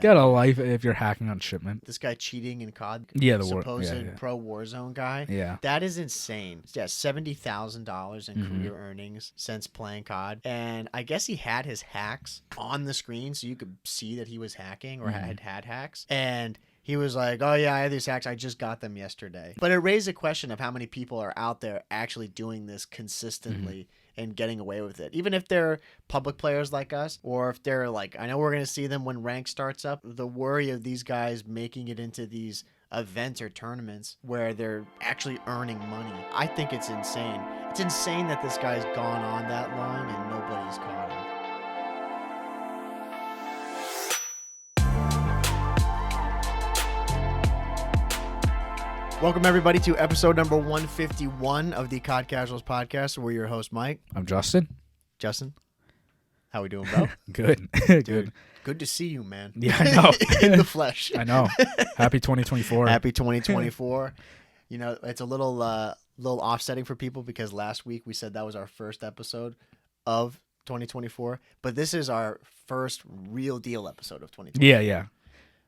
Get a life if you're hacking on shipment. This guy cheating in COD. Yeah, supposed pro Warzone guy. Yeah. That is insane. Yeah, $70,000 in career earnings since playing COD. And I guess he had his hacks on the screen so you could see that he was hacking or had hacks. And he was like, oh, yeah, I have these hacks. I just got them yesterday. But it raised a question of how many people are out there actually doing this consistently and getting away with it. Even if they're public players like us, or if they're like, I know we're going to see them when rank starts up, the worry of these guys making it into these events or tournaments where they're actually earning money. I think it's insane. It's insane that this guy's gone on that long and nobody's caught him. Welcome, everybody, to episode number 151 of the COD Casuals podcast. We're your host, Mike. I'm Justin. Justin, how we doing, bro? Good. Dude, good to see you, man. Yeah, I know. In the flesh. I know. Happy 2024. Happy 2024. You know, it's a little offsetting for people because last week we said that was our first episode of 2024, but this is our first real deal episode of 2024. Yeah.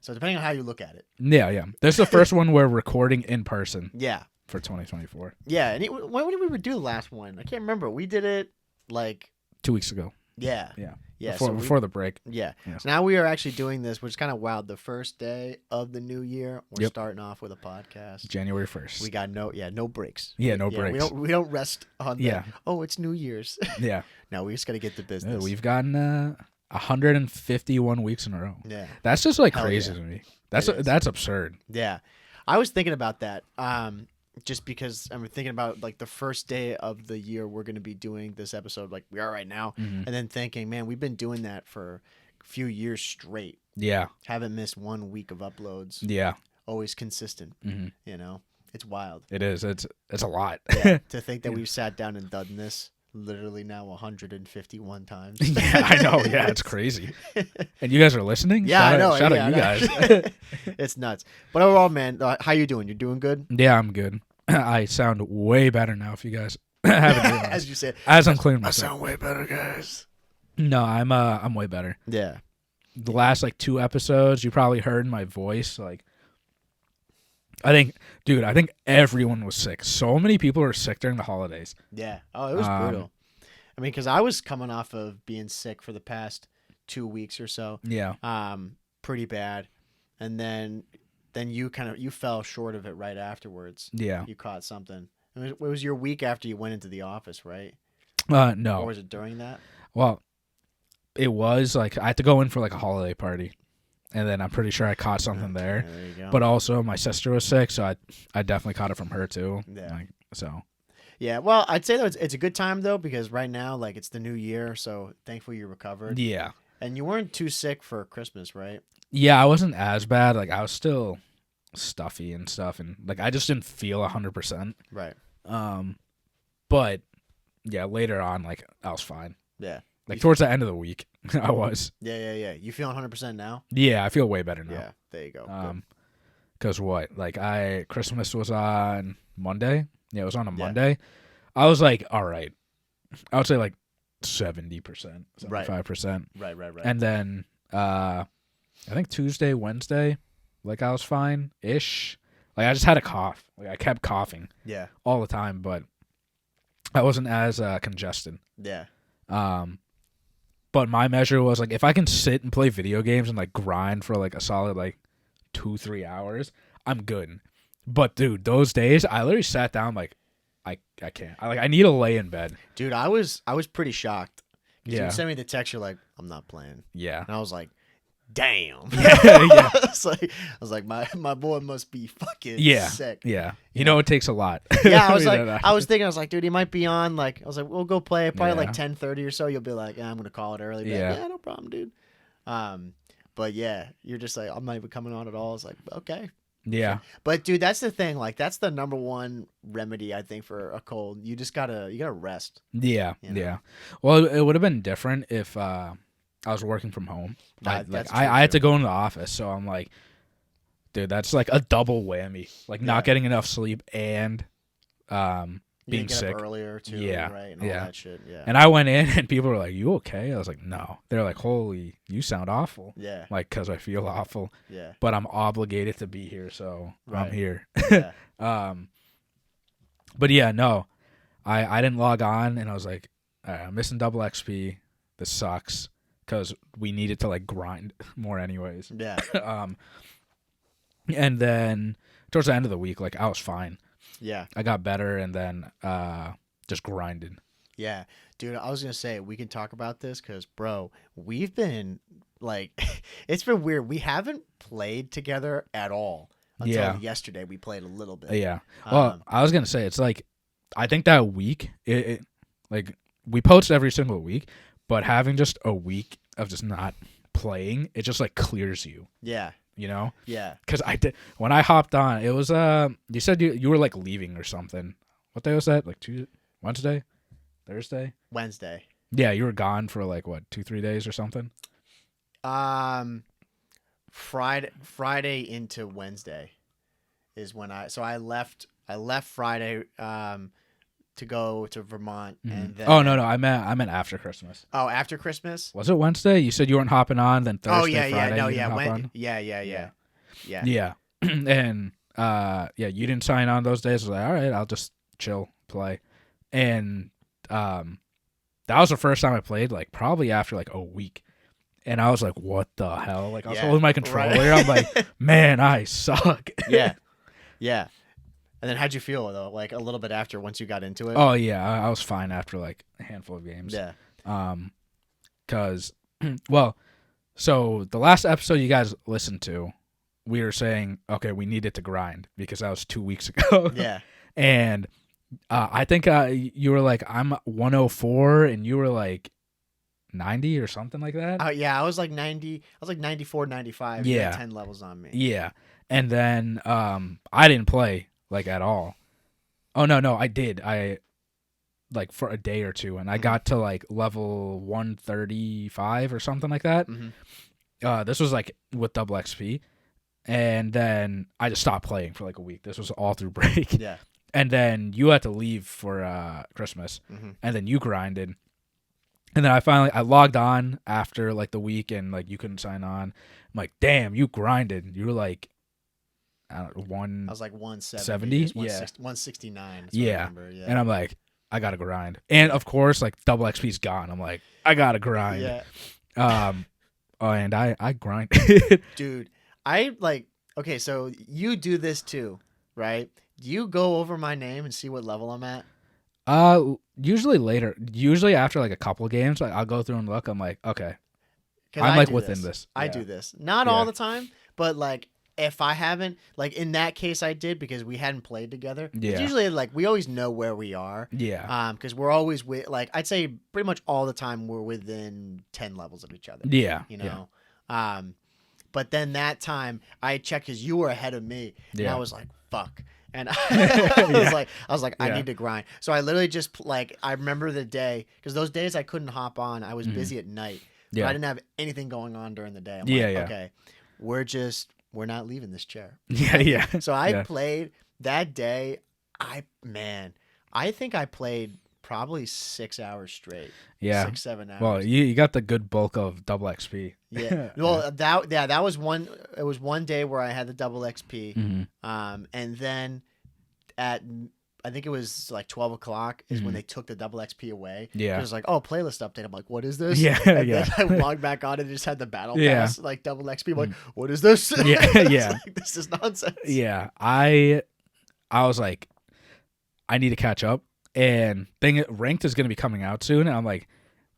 So depending on how you look at it. Yeah. This is the first one we're recording in person. Yeah. For 2024. Yeah. And when did we do the last one? I can't remember. We did it like 2 weeks ago. Yeah. Before the break. Yeah. Yeah. So now we are actually doing this, which is kind of wild. The first day of the new year, we're starting off with a podcast. January 1st. We got no breaks. Yeah, no breaks. We don't rest on that. Yeah. Oh, it's New Year's. Yeah. No, we just got to get to business. We've gotten 151 weeks in a row. Yeah. That's just like crazy to me. That's absurd. Yeah. I was thinking about that. Just because I'm thinking about like the first day of the year we're going to be doing this episode like we are right now, and then thinking, man, we've been doing that for a few years straight. Yeah. Haven't missed 1 week of uploads. Yeah. Always consistent. You know, it's wild. It is. It's a lot. Yeah. To think that we've sat down and done this literally now 151 times. Yeah, I know. Yeah, it's crazy. And you guys are listening? Yeah, I know. Shout out you guys. It's nuts. But overall, man, how you doing? You're doing good? Yeah, I'm good. I sound way better now if you guys haven't realized. As you said. As I'm clearing myself. I sound way better, guys. No, I'm way better. Yeah. The last like 2 episodes, you probably heard my voice. Like, I think everyone was sick. So many people were sick during the holidays. Yeah. Oh, it was brutal. I mean, because I was coming off of being sick for the past 2 weeks or so. Yeah. Pretty bad. And then you fell short of it right afterwards. Yeah. You caught something. It was your week after you went into the office, right? No. Or was it during that? Well, it was like I had to go in for like a holiday party. And then I'm pretty sure I caught something there. There you go. But also my sister was sick, so I definitely caught it from her too. Yeah. So. Yeah, well, I'd say that it's a good time though because right now like it's the new year, so thankfully you recovered. Yeah. And you weren't too sick for Christmas, right? Yeah, I wasn't as bad. Like I was still stuffy and stuff, and like I just didn't feel 100%. Right. But yeah, later on, like I was fine. Yeah. Like towards the end of the week, I was. Yeah. You feeling 100% now? Yeah, I feel way better now. Yeah. There you go. Because what? Like Christmas was on Monday. Yeah, it was on a Monday. I was like, all right. I would say like 70%, 75%. Right. And then I think Tuesday, Wednesday, like I was fine-ish. Like I just had a cough. Like I kept coughing. Yeah. All the time, but I wasn't as congested. Yeah. But my measure was like if I can sit and play video games and like grind for like a solid like 2-3 hours, I'm good. But dude, those days I literally sat down like I can't. I need to lay in bed. Dude, I was pretty shocked. Yeah. You sent me the text. You're like, I'm not playing. Yeah. And I was like, damn. Yeah. I was like, my boy must be fucking sick. Yeah. You know, it takes a lot. Yeah. I was like, I was thinking, dude, he might be on. Like, I was like, we'll go play probably like 10:30 or so. You'll be like, yeah, I'm gonna call it early. Yeah. Like, yeah, no problem, dude. But yeah, you're just like, I'm not even coming on at all. It's like, okay. Yeah. But dude, that's the thing. Like, that's the number one remedy I think for a cold. You just gotta rest. Yeah. You know? Yeah. Well, it would have been different if I was working from home. I had to go into the office, so I'm like, dude, that's like a double whammy. Like not getting enough sleep and You being get sick. up earlier too, Yeah, right? And all yeah. that shit. Yeah. And I went in and people were like, "You okay?" I was like, "No." They're like, "Holy, you sound awful." Yeah. Like, cause I feel awful. Yeah. But I'm obligated to be here, so I'm Right. here. Yeah. But yeah, no, I didn't log on, and I was like, all right, I'm missing double XP. This sucks because we needed to like grind more anyways. Yeah. And then towards the end of the week, like I was fine. Yeah. I got better, and then just grinded. Yeah. Dude, I was going to say, we can talk about this because, bro, we've been, like, it's been weird. We haven't played together at all until yesterday. We played a little bit. Yeah. Well, I was going to say, it's like, I think that week, it like, we post every single week, but having just a week of just not playing, it just, like, clears you. Yeah. You know? Yeah. Because I did, when I hopped on, it was, you said you were, like, leaving or something. What day was that? Like, Tuesday? Wednesday? Thursday? Wednesday. Yeah, you were gone for like what, 2-3 days or something. Friday into Wednesday is when I left Friday to go to Vermont and then Oh no, I meant after Christmas. Oh, after Christmas? Was it Wednesday? You said you weren't hopping on, then Thursday, Oh yeah, Friday, yeah, no, you yeah, didn't hop on? Yeah. And yeah, you didn't sign on those days. I was like, all right, I'll just chill, play. And that was the first time I played, like probably after like a week. And I was like, what the hell? Like I was holding my controller. Right. I'm like, man, I suck. Yeah. Yeah. And then how'd you feel though? Like a little bit after once you got into it? Oh yeah, I was fine after like a handful of games. Yeah. Cause well, so the last episode you guys listened to, we were saying, okay, we needed to grind because that was 2 weeks ago. Yeah. And I think you were like, I'm 104, and you were like 90 or something like that. Yeah, I was like 90. I was like 94, 95. Yeah. You had 10 levels on me. Yeah. And then I didn't play like at all. Oh, no, I did. I like for a day or two, and I got to like level 135 or something like that. Mm-hmm. This was like with double XP. And then I just stopped playing for like a week. This was all through break. Yeah. And then you had to leave for Christmas, and then you grinded. And then I logged on after like the week, and like you couldn't sign on. I'm like, damn, you grinded. You were like, I don't know, I was like 170. 70? Yeah. 169. Yeah. And I'm like, I gotta grind. And of course, like double XP's gone. I'm like, I gotta grind. Yeah. And I grind. Dude, I like. Okay, so you do this too, right? Do you go over my name and see what level I'm at? Usually later. Usually after like a couple games, like I'll go through and look. I'm like, okay, I'm like within this. I do this. Not all the time, but like if I haven't, like in that case, I did because we hadn't played together. Yeah. It's usually like we always know where we are. Yeah. Because we're always like I'd say pretty much all the time we're within 10 levels of each other. Yeah. You know. Yeah. But then that time I checked because you were ahead of me, and I was like, fuck. And I was like, I need to grind. So I literally just like, I remember the day because those days I couldn't hop on. I was busy at night. So I didn't have anything going on during the day. I'm like, okay, we're not leaving this chair. Yeah. So I played that day. I think I played probably 6 hours straight. Yeah. 6-7 hours. Well, you got the good bulk of double XP. Yeah. Well, that was one. It was one day where I had the double XP. And then at I think it was like 12 o'clock is when they took the double XP away. Yeah. It was like, oh, playlist update. I'm like, what is this? Yeah. And then I logged back on and just had the battle pass, like double XP. I'm like, what is this? Yeah. Like, this is nonsense. Yeah. I was like, I need to catch up. And ranked is going to be coming out soon. And I'm like,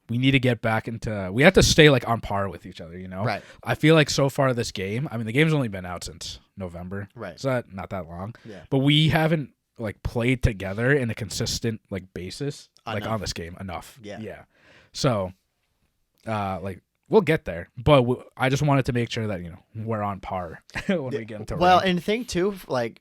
we need to get back into. We have to stay like on par with each other, you know. Right. I feel like so far this game. I mean, the game's only been out since November. Right. So not that long. Yeah. But we haven't like played together in a consistent like basis like on this game enough. Yeah. Yeah. So, like we'll get there, but I just wanted to make sure that we're on par when we get into. Well, ranked. and the thing too, like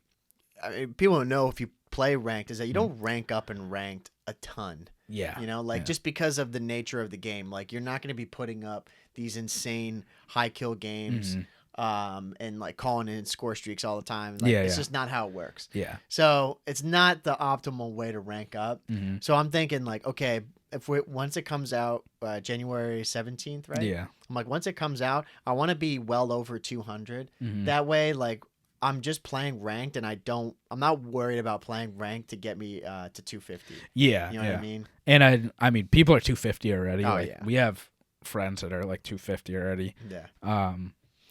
people don't know if you play ranked is that you don't rank up and ranked a ton. Yeah. Just because of the nature of the game, like you're not going to be putting up these insane high kill games and like calling in score streaks all the time. Like, Yeah, it's yeah. just not how it works. Yeah. So it's not the optimal way to rank up. Mm-hmm. So I'm thinking like, okay, if once it comes out January 17th, right? Yeah. I'm like, once it comes out, I want to be well over 200. Mm-hmm. That way, like, I'm just playing ranked, and I'm not worried about playing ranked to get me to 250. Yeah. You know what I mean? And I mean, people are 250 already. Oh, like, yeah. We have friends that are like 250 already. Yeah.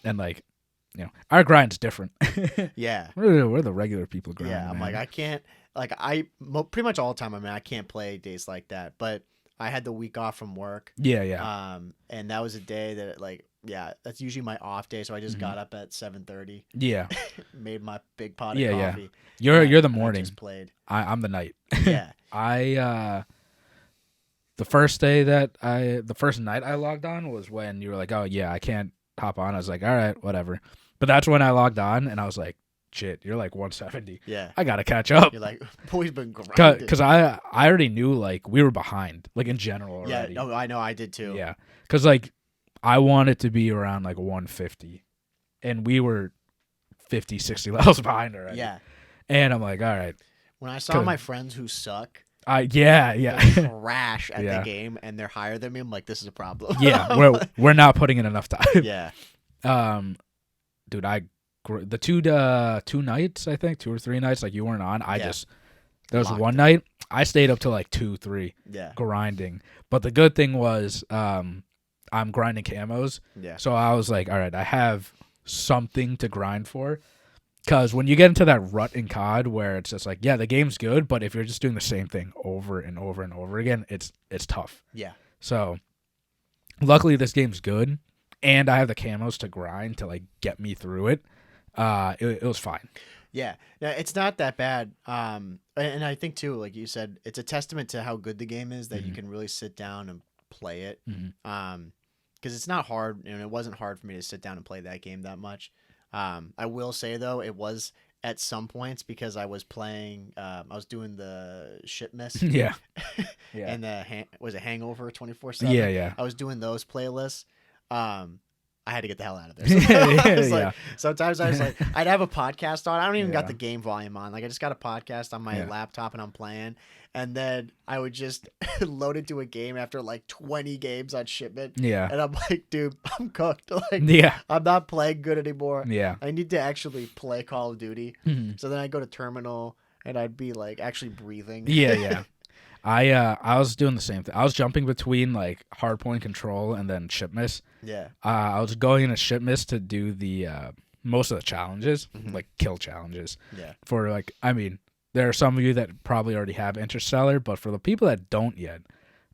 And like, you know, our grind's different. Yeah. We're the regular people grind. Yeah. I'm man. like, I can't, like, pretty much all the time, I mean, I can't play days like that, but I had the week off from work. Yeah, yeah. And that was a day that, like, yeah, that's usually my off day. So I just got up at 7:30. Yeah. Made my big pot of coffee. Yeah. You're the and morning. I just played. I'm the night. Yeah. The first night I logged on was when you were like, oh yeah, I can't hop on. I was like, all right, whatever. But that's when I logged on and I was like, shit, you're like 170. Yeah. I gotta catch up. You're like, boy's been grinding. Because I already knew like we were behind, like in general already. Yeah. Oh, I know. I did too. Yeah. Because like I wanted to be around like 150, and we were 50, 60 levels behind already. Yeah. And I'm like, all right. When I saw my friends who suck, yeah. crash at the game, and they're higher than me, I'm like, this is a problem. Yeah, we're not putting in enough time. Yeah. Dude, the two nights, I think 2 or 3 nights, like you weren't on. There was one night I stayed up till like 2, 3, grinding. But the good thing was, I'm grinding camos. Yeah. So I was like, all right, I have something to grind for. Because when you get into that rut in COD where it's just like, yeah, the game's good, but if you're just doing the same thing over and over and over again, it's tough. Yeah. So luckily this game's good, and I have the camos to grind to like get me through it. It was fine. Yeah. No, it's not that bad. And I think too, like you said, it's a testament to how good the game is that you can really sit down and play it. Because it's not hard, and it wasn't hard for me to sit down and play that game that much. I will say though, it was at some points because I was playing. I was doing the ship miss. Yeah. And was it Hangover 24/7? Yeah. I was doing those playlists. I had to get the hell out of there. Sometimes I was like, I'd have a podcast on. I don't even got the game volume on. Like I just got a podcast on my laptop and I'm playing. And then I would just load into a game after like 20 games on shipment. Yeah. And I'm like, dude, I'm cooked. Like, yeah. I'm not playing good anymore. Yeah. I need to actually play Call of Duty. Mm-hmm. So then I'd go to terminal and I'd be like actually breathing. Yeah. I was doing the same thing. I was jumping between like hardpoint control and then ship miss. Yeah. I was going into ship miss to do the most of the challenges, like kill challenges. Yeah. For like, I mean, there are some of you that probably already have Interstellar, but for the people that don't yet,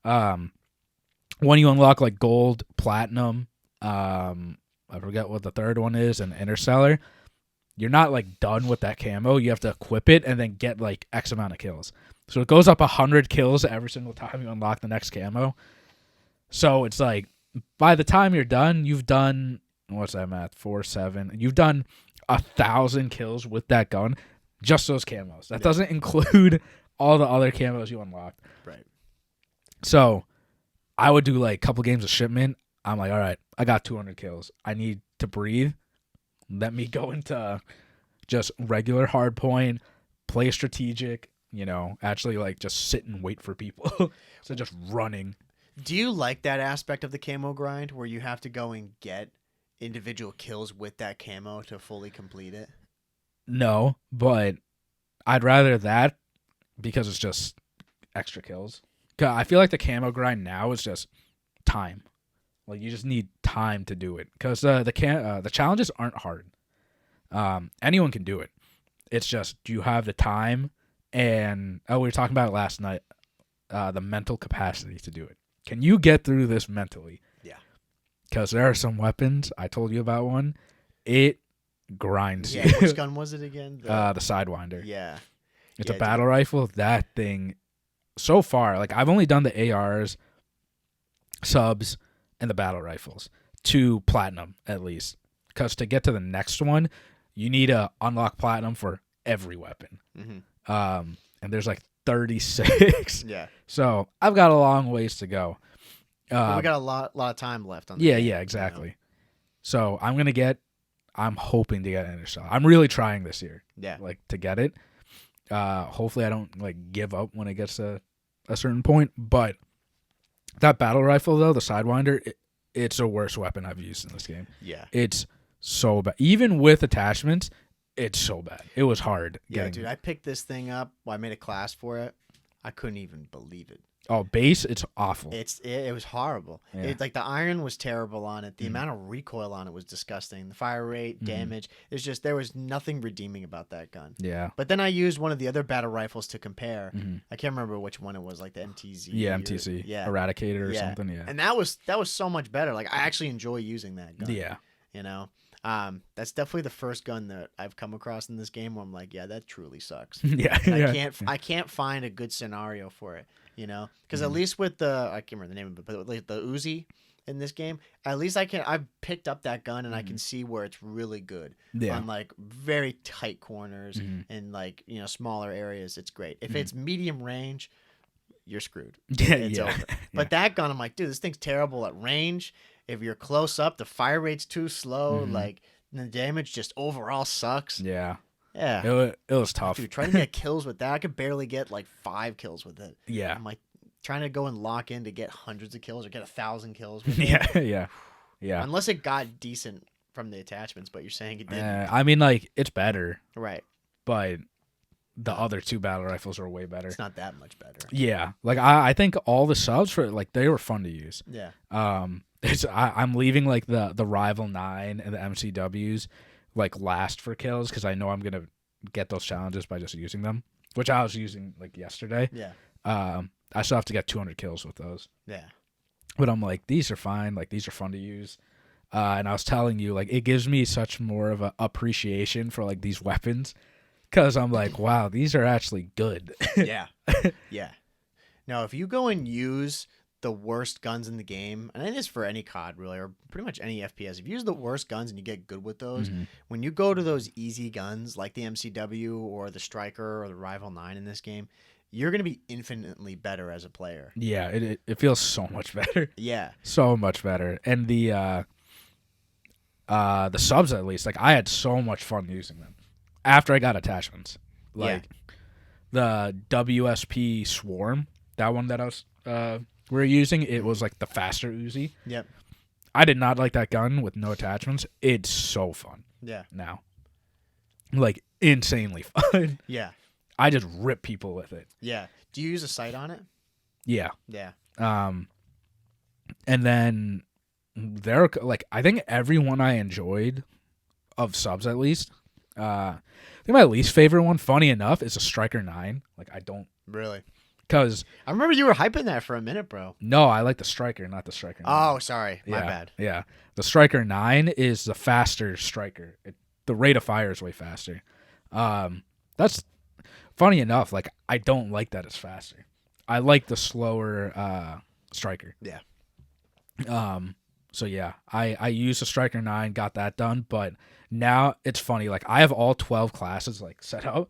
when you unlock like gold, platinum, I forget what the third one is, and Interstellar, you're not like done with that camo. You have to equip it and then get like X amount of kills. So it goes up 100 kills every single time you unlock the next camo. So it's like by the time you're done, you've done, what's that math? 4, 7. You've done 1,000 kills with that gun, just those camos. That doesn't include all the other camos you unlocked. Right. So I would do like a couple games of shipment. I'm like, all right, I got 200 kills. I need to breathe. Let me go into just regular hard point, play strategic, actually like just sit and wait for people. So just running. Do you like that aspect of the camo grind where you have to go and get individual kills with that camo to fully complete it? No, but I'd rather that because it's just extra kills. 'Cause I feel like the camo grind now is just time. Like you just need time to do it because the challenges aren't hard. Anyone can do it. It's just do you have the time? And we were talking about it last night. The mental capacity to do it. Can you get through this mentally? Yeah. Because there are some weapons. I told you about one. It grinds you. Which gun was it again? The Sidewinder. Yeah. It's a battle rifle. That thing, so far, like I've only done the ARs, subs, and the battle rifles to platinum at least. Because to get to the next one, you need to unlock platinum for every weapon. Mm-hmm. And there's like 36. Yeah. So I've got a long ways to go. We got a lot of time left on. Yeah, exactly. So I'm gonna get I'm hoping to get an interstellar. I'm really trying this year, Yeah. like to get it. Hopefully I don't like give up when it gets to a certain point. But that battle rifle though, the Sidewinder, it's the worst weapon I've used in this game. Yeah. It's so bad. Even with attachments, it's so bad. It was hard. Yeah, dude. I picked this thing up. Well, I made a class for it. I couldn't even believe it. Oh, base, it's awful. It was horrible. Yeah. Like the iron was terrible on it. The amount of recoil on it was disgusting. The fire rate, damage. It's just there was nothing redeeming about that gun. Yeah. But then I used one of the other battle rifles to compare. I can't remember which one it was, like the MTZ. Yeah, MTC. Yeah. Eradicator or something. Yeah. And that was so much better. Like I actually enjoy using that gun. Yeah. You know. That's definitely the first gun that I've come across in this game where I'm like, yeah, that truly sucks. Yeah. I can't find a good scenario for it, you know, because at least with the, I can't remember the name of it, but like the Uzi in this game, at least I've picked up that gun and I can see where it's really good on like very tight corners and like, you know, smaller areas. It's great. If it's medium range, you're screwed. It's over. But that gun, I'm like, dude, this thing's terrible at range. If you're close up, the fire rate's too slow. Like the damage just overall sucks. Yeah. Yeah. It was tough. Dude, trying to get kills with that, I could barely get like 5 kills with it. Yeah. I'm like trying to go and lock in to get hundreds of kills or get 1,000 kills with it. Yeah. Unless it got decent from the attachments, but you're saying it didn't. I mean, like, it's better. Right. But the other 2 battle rifles are way better. It's not that much better. Yeah. Like, I think all the subs for, like, they were fun to use. Yeah. I'm leaving, like, the Rival 9 and the MCWs, like, last for kills because I know I'm going to get those challenges by just using them, which I was using, like, yesterday. Yeah. I still have to get 200 kills with those. Yeah. But I'm like, these are fine. Like, these are fun to use. And I was telling you, like, it gives me such more of an appreciation for, like, these weapons because I'm like, wow, these are actually good. Yeah. Yeah. Now, if you go and use the worst guns in the game, and it is for any COD really, or pretty much any FPS, if you use the worst guns and you get good with those, when you go to those easy guns like the MCW or the Striker or the Rival 9 in this game, you're going to be infinitely better as a player. Yeah, it feels so much better. Yeah. So much better. And the subs, at least, like, I had so much fun using them after I got attachments. Like, the WSP Swarm, that one that I was we were using, it was like the faster Uzi. Yep. I did not like that gun with no attachments. It's so fun. Yeah. Now. Like, insanely fun. Yeah. I just rip people with it. Yeah. Do you use a sight on it? Yeah. Yeah. And then there, like, I think everyone I enjoyed of subs, at least. I think my least favorite one, funny enough, is a Striker 9. Like, I don't Really. because I remember you were hyping that for a minute, bro. no, I like the Striker, not the Striker 9. Oh, sorry. My Yeah, bad. Yeah, the Striker 9 is the faster Striker. The rate of fire is way faster. That's funny enough. Like, I don't like that it's faster. I like the slower Striker. Yeah. So yeah, I used the Striker 9, got that done, but now it's funny. Like, I have all 12 classes like set up,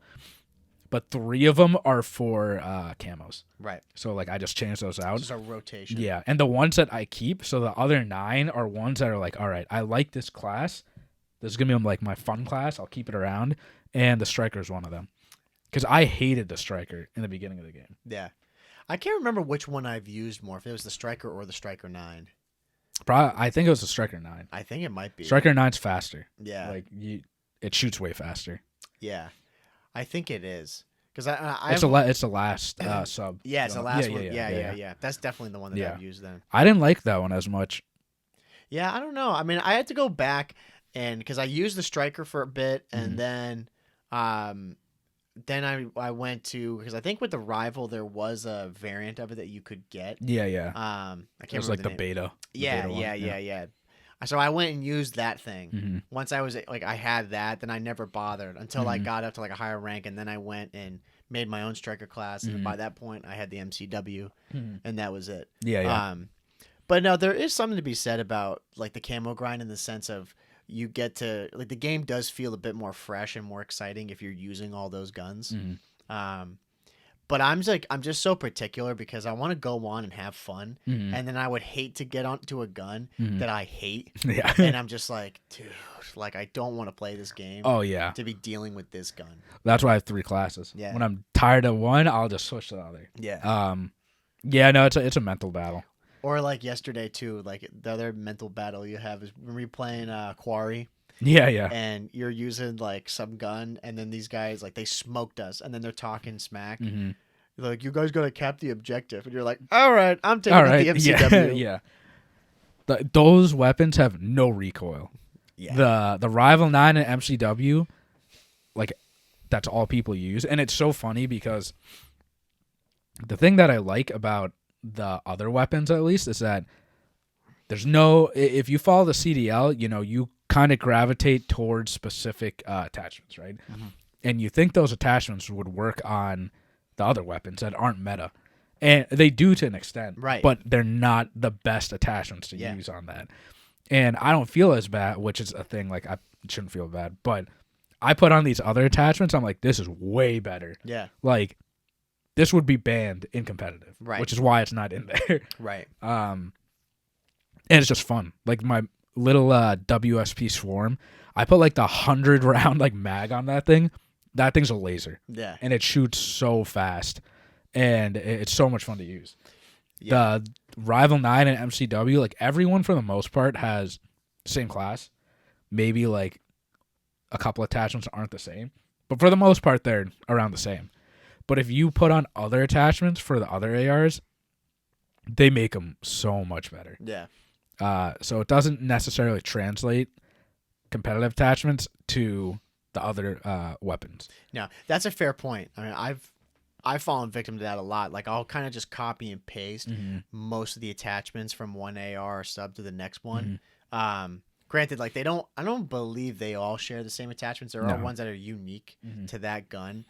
but 3 of them are for camos. Right. So, like, I just changed those out. Just a rotation. Yeah, and the ones that I keep, so the other 9 are ones that are like, all right, I like this class. This is gonna be like my fun class. I'll keep it around, and the Striker is one of them. Because I hated the Striker in the beginning of the game. Yeah. I can't remember which one I've used more, if it was the Striker or the Striker 9. Probably, I think it was the Striker 9. I think it might be. Striker 9's faster. Yeah. Like, it shoots way faster. Yeah. I think it is. Because It's the last sub. Yeah, it's the last one. Yeah. Yeah. That's definitely the one that I've used then. I didn't like that one as much. Yeah, I don't know. I mean, I had to go back and because I used the Striker for a bit, and then I went to, because I think with the Rival there was a variant of it that you could get. Yeah. I can't It was remember like the beta. Yeah. So I went and used that thing. Mm-hmm. Once I was like, I had that, then I never bothered until I got up to like a higher rank, and then I went and made my own Striker class, and by that point I had the MCW, and that was it. Yeah. But no, there is something to be said about like the camo grind in the sense of you get to, like, the game does feel a bit more fresh and more exciting if you're using all those guns. But I'm just so particular because I want to go on and have fun, and then I would hate to get onto a gun that I hate, Yeah. and I'm just like, dude, like I don't want to play this game. Oh yeah. To be dealing with this gun. That's why I have 3 classes. Yeah. When I'm tired of one, I'll just switch to the other. Yeah. Yeah, no, it's a mental battle. Or like yesterday too, like the other mental battle you have is when we're playing Quarry. Yeah, yeah. And you're using like some gun, and then these guys like they smoked us, and then they're talking smack. Mm-hmm. They're like, you guys gotta cap the objective, and you're like, all right, I'm taking All out right. the MCW. Yeah. Those weapons have no recoil. Yeah. The Rival 9 and MCW, like that's all people use, and it's so funny because the thing that I like about the other weapons at least is that there's no, if you follow the CDL, you know, you kind of gravitate towards specific attachments, right? Mm-hmm. And you think those attachments would work on the other weapons that aren't meta. And they do to an extent, right? But they're not the best attachments to use on that. And I don't feel as bad, which is a thing, like I shouldn't feel bad, but I put on these other attachments, I'm like, this is way better. Yeah. Like, this would be banned in competitive, right? Which is why it's not in there, right? And it's just fun. Like my little WSP Swarm, I put like the 100 round like mag on that thing. That thing's a laser. Yeah. And it shoots so fast, and it's so much fun to use. Yeah. The Rival 9 and MCW, like everyone for the most part has the same class. Maybe like a couple attachments aren't the same, but for the most part they're around the same. But if you put on other attachments for the other ARs, they make them so much better. Yeah. So it doesn't necessarily translate competitive attachments to the other weapons. No, that's a fair point. I mean, I've fallen victim to that a lot. Like I'll kind of just copy and paste most of the attachments from one AR or sub to the next one. Granted, like I don't believe they all share the same attachments. There are ones that are unique to that gun.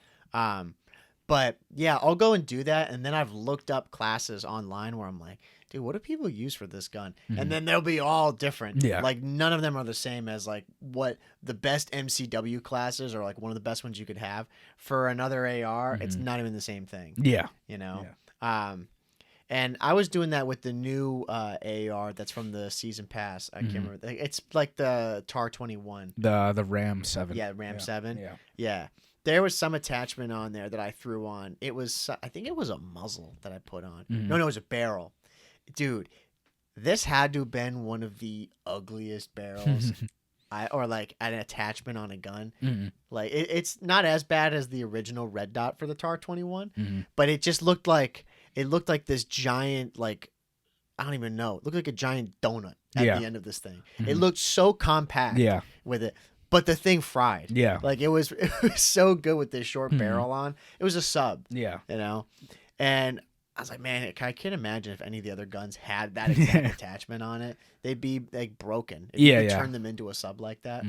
But yeah, I'll go and do that, and then I've looked up classes online where I'm like, dude, what do people use for this gun? And then they'll be all different. Yeah. Like none of them are the same as like what the best MCW classes or like one of the best ones you could have. For another AR, it's not even the same thing. Yeah. You know? Yeah. And I was doing that with the new AR that's from the season pass. I can't remember. It's like the TAR 21. The Ram 7. Yeah, Ram 7. Yeah. Yeah. There was some attachment on there that I threw on. It was, I think it was a muzzle that I put on. No, it was a barrel. Dude, this had to have been one of the ugliest barrels or like an attachment on a gun. Like it's not as bad as the original red dot for the TAR 21, but it just looked like this giant, like, I don't even know. It looked like a giant donut at the end of this thing. It looked so compact with it. But the thing fried. Yeah. Like it was so good with this short barrel on. It was a sub. Yeah. You know? And I was like, man, I can't imagine if any of the other guns had that exact attachment on it. They'd be like broken if you could turn them into a sub like that.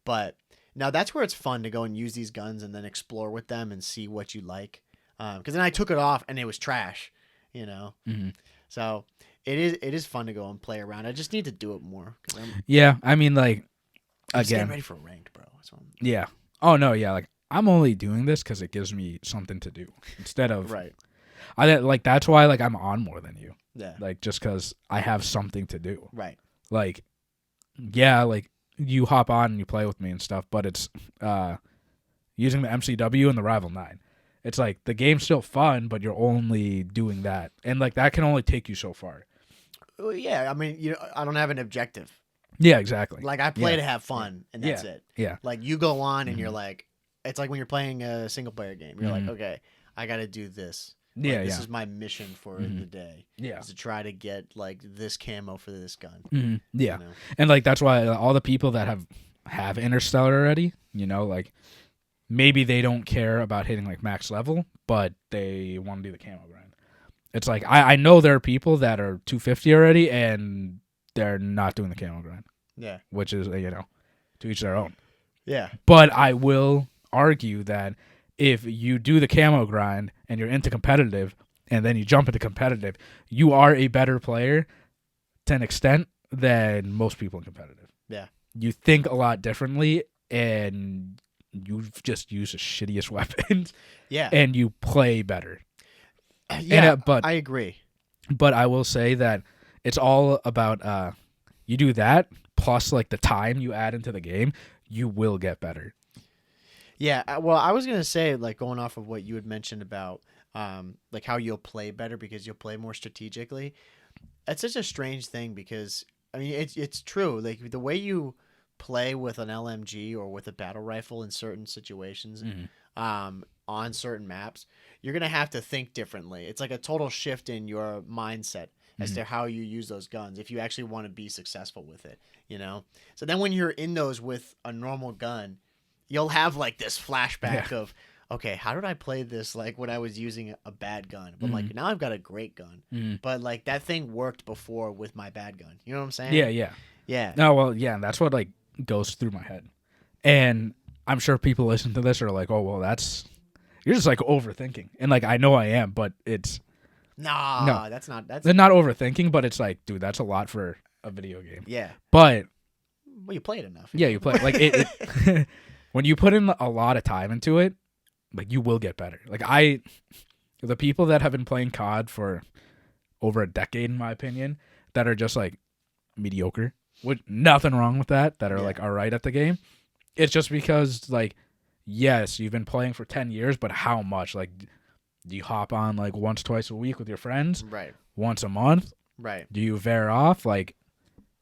But now that's where it's fun to go and use these guns and then explore with them and see what you like. Because then I took it off and it was trash, you know? So it is fun to go and play around. I just need to do it more. I mean, like, I'm getting ready for ranked, bro. Yeah. Oh, no, yeah. Like, I'm only doing this because it gives me something to do instead of... Right. Like, that's why, like, I'm on more than you. Yeah. Like, just because I have something to do. Right. Like, yeah, like, you hop on and you play with me and stuff, but it's using the MCW and the Rival 9. It's like, the game's still fun, but you're only doing that. And, like, that can only take you so far. Well, yeah, I mean, I don't have an objective. Yeah, exactly. Like, I play to have fun, and that's it. Yeah. Like, you go on, and you're like, it's like when you're playing a single-player game. You're like, okay, I got to do this. Like, this is my mission for the day. Yeah. Is to try to get, like, this camo for this gun. Yeah. You know? And, like, that's why all the people that have Interstellar already, you know, like, maybe they don't care about hitting, like, max level, but they want to do the camo grind. It's like, I know there are people that are 250 already, and they're not doing the camo grind. Yeah. Which is, you know, to each their own. Yeah. But I will argue that if you do the camo grind and you're into competitive and then you jump into competitive, you are a better player to an extent than most people in competitive. Yeah. You think a lot differently and you just use the shittiest weapons. Yeah. And you play better. Yeah, but I agree. But I will say that it's all about you do that plus like the time you add into the game, you will get better. Yeah, well, I was gonna say, like, going off of what you had mentioned about like how you'll play better because you'll play more strategically. That's such a strange thing because I mean it's true. Like the way you play with an LMG or with a battle rifle in certain situations, on certain maps, you're gonna have to think differently. It's like a total shift in your mindset as to how you use those guns if you actually want to be successful with it. You know. So then when you're in those with a normal gun, you'll have like this flashback of, okay, how did I play this like when I was using a bad gun? But like now I've got a great gun. But like that thing worked before with my bad gun. You know what I'm saying? Yeah. No, well, yeah, and that's what like goes through my head. And I'm sure people listen to this are like, "Oh, well, you're just like overthinking." And like I know I am, but it's no, that's they're not overthinking, but it's like, dude, that's a lot for a video game. Yeah. But well, you play it enough. Yeah, you play like it when you put in a lot of time into it, like you will get better. Like the people that have been playing COD for over a decade, in my opinion, that are just like mediocre, with nothing wrong with that are like all right at the game. It's just because like, yes, you've been playing for 10 years, but how much? Like, do you hop on like once, twice a week with your friends? Right. Once a month? Right. Do you veer off? Like,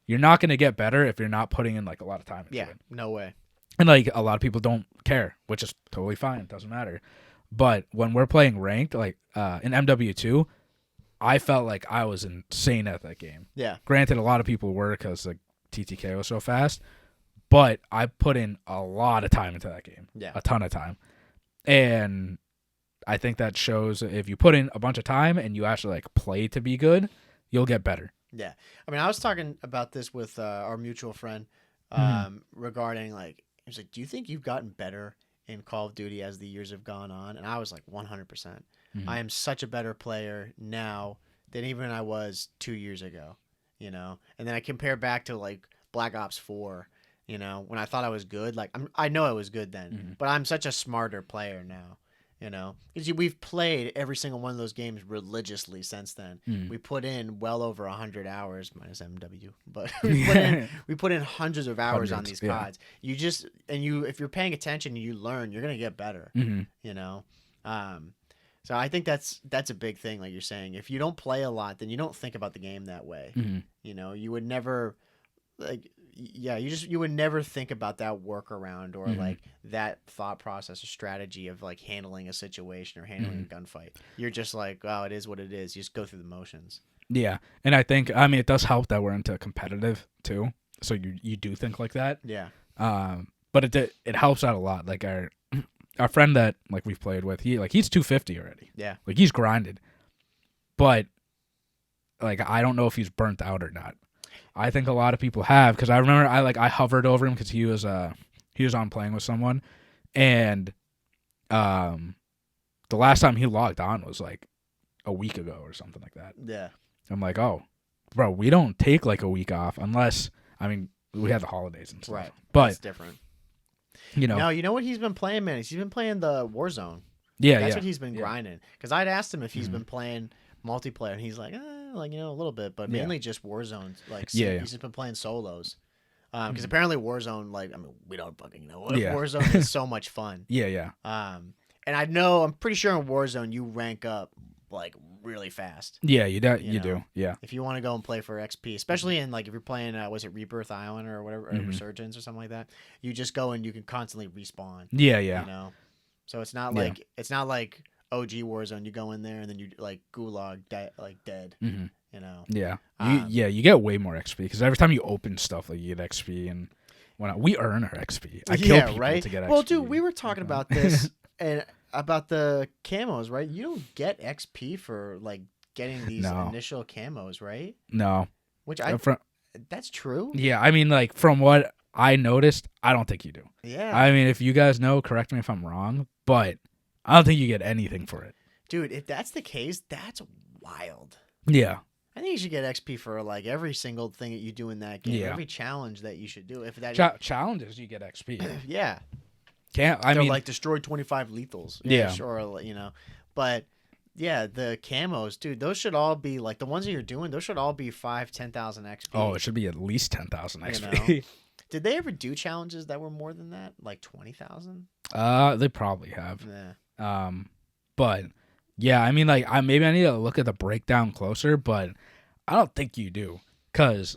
you're not going to get better if you're not putting in like a lot of time into it. No way. And like a lot of people don't care, which is totally fine. It doesn't matter. But when we're playing ranked, like in MW2, I felt like I was insane at that game. Yeah. Granted, a lot of people were because like TTK was so fast, but I put in a lot of time into that game. Yeah. A ton of time. And I think that shows if you put in a bunch of time and you actually like play to be good, you'll get better. Yeah. I mean, I was talking about this with our mutual friend regarding like, he was like, do you think you've gotten better in Call of Duty as the years have gone on? And I was like, 100%. I am such a better player now than even I was 2 years ago, you know? And then I compare back to like Black Ops 4, you know, when I thought I was good. Like, I know I was good then, but I'm such a smarter player now. You know, because we've played every single one of those games religiously since then. We put in well over 100 hours minus MW, but we put in hundreds of hours on these CODs. You just if you're paying attention, you learn. You're gonna get better. You know, so I think that's a big thing. Like you're saying, if you don't play a lot, then you don't think about the game that way. You know, you would never like. Yeah, you would never think about that workaround or like that thought process or strategy of like handling a situation or handling a gunfight. You're just like, oh, it is what it is. You just go through the motions. Yeah, and I think it does help that we're into competitive too. So you do think like that. Yeah. But it helps out a lot. Like our friend that like we've played with, he's 250 already. Yeah. Like he's grinded, but like I don't know if he's burnt out or not. I think a lot of people have, because I remember I hovered over him because he was on playing with someone, and the last time he logged on was like a week ago or something like that. Yeah. I'm like, oh, bro, we don't take like a week off unless we had the holidays and stuff. Right. But it's different. You know. No, you know what he's been playing, man? He's been playing the Warzone. Yeah, That's what he's been grinding. Because I'd asked him if he's been playing multiplayer, and he's like, like, you know, a little bit, but mainly just Warzone. Like, he's just been playing solos. Because apparently Warzone, like, I mean, we don't fucking know. Warzone is so much fun. Yeah. And I'm pretty sure in Warzone you rank up like really fast. Yeah, you do. Yeah. If you want to go and play for XP, especially in like if you're playing, was it Rebirth Island or whatever, or Resurgence or something like that, you just go and you can constantly respawn. Yeah. You know, so it's not like OG Warzone. You go in there and then you like gulag dead. You know. Yeah. You get way more XP because every time you open stuff, like you get XP, and we earn our XP. I kill people to get XP. Well, dude, we were talking about this and about the camos, right? You don't get XP for like getting these initial camos, right? No. Which that's true. Yeah, I mean, like from what I noticed, I don't think you do. Yeah. I mean, if you guys know, correct me if I'm wrong, but I don't think you get anything for it. Dude, if that's the case, that's wild. Yeah. I think you should get XP for like every single thing that you do in that game. Yeah. Every challenge that you should do. If that challenges, you get XP. Yeah. They're like destroy 25 lethals. Yeah. Or you know, but Yeah, the camos, dude, those should all be like the ones that you're doing. Those should all be 5,000-10,000 XP. Oh, it should be at least 10,000 You XP. know? Did they ever do challenges that were more than that, like 20,000? They probably have. Yeah. But yeah, I mean, like, maybe I need to look at the breakdown closer, but I don't think you do, because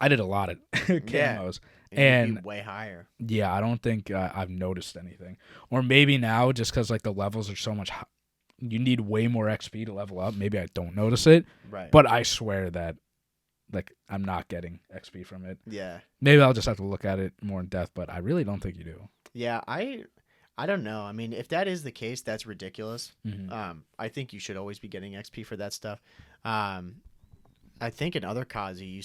I did a lot of camos. And be way higher. Yeah, I don't think I've noticed anything. Or maybe now, just because like the levels are so much, you need way more XP to level up. Maybe I don't notice it. Right. But I swear that, like, I'm not getting XP from it. Yeah. Maybe I'll just have to look at it more in depth. But I really don't think you do. Yeah, I don't know. I mean, if that is the case, that's ridiculous. Mm-hmm. I think you should always be getting XP for that stuff. I think in other CODs you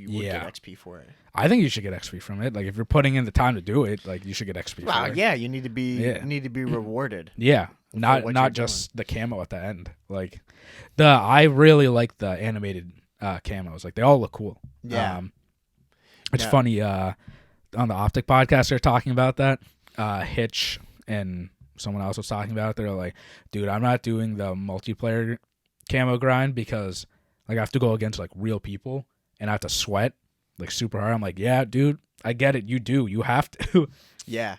would get XP for it. I think you should get XP from it. Like, if you're putting in the time to do it, like, you should get XP for it. Yeah, you need to be rewarded. Yeah, not just the camo at the end. Like, I really like the animated camos. Like, they all look cool. Yeah. It's funny. On the Optic podcast, they're talking about that. Hitch and someone else was talking about it. They're like, dude, I'm not doing the multiplayer camo grind because, like, I have to go against, like, real people and I have to sweat, like, super hard. I'm like, yeah, dude, I get it. You do. You have to. Yeah.